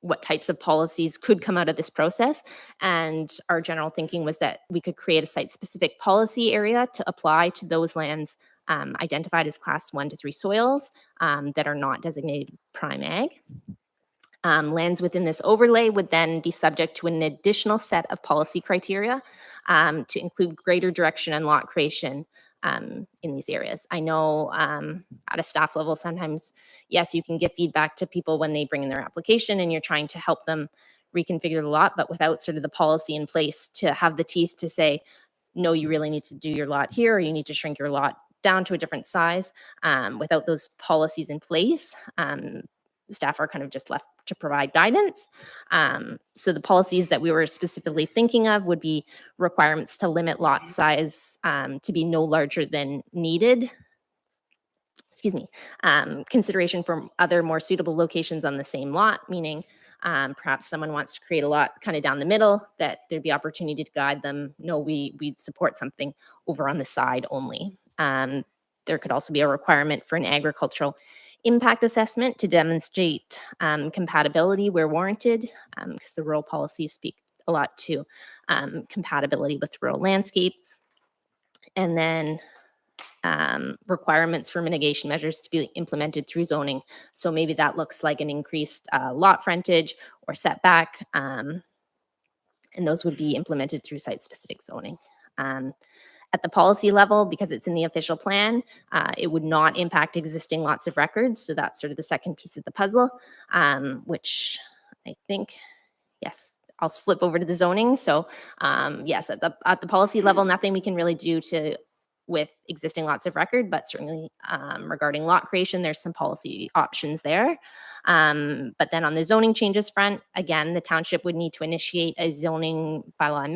Speaker 12: what types of policies could come out of this process. And our general thinking was that we could create a site-specific policy area to apply to those lands identified as class 1 to 3 soils that are not designated prime ag. Lands within this overlay would then be subject to an additional set of policy criteria to include greater direction and lot creation in these areas. I know at a staff level, sometimes, yes, you can give feedback to people when they bring in their application and you're trying to help them reconfigure the lot, but without sort of the policy in place to have the teeth to say, no, you really need to do your lot here, or you need to shrink your lot down to a different size. Without those policies in place, staff are kind of just left to provide guidance. So the policies that we were specifically thinking of would be requirements to limit lot size to be no larger than needed. Excuse me. Consideration for other more suitable locations on the same lot, meaning perhaps someone wants to create a lot kind of down the middle, that there'd be opportunity to guide them. No, we'd support something over on the side only. There could also be a requirement for an agricultural impact assessment to demonstrate compatibility where warranted, because the rural policies speak a lot to compatibility with rural landscape. And then requirements for mitigation measures to be implemented through zoning. So maybe that looks like an increased lot frontage or setback, and those would be implemented through site-specific zoning. At the policy level, because it's in the official plan, it would not impact existing lots of records. So that's sort of the second piece of the puzzle, which I think, yes, I'll flip over to the zoning. So yes, at the policy level, nothing we can really do with existing lots of record, but certainly regarding lot creation, there's some policy options there. But then on the zoning changes front, again, the township would need to initiate a zoning bylaw amendment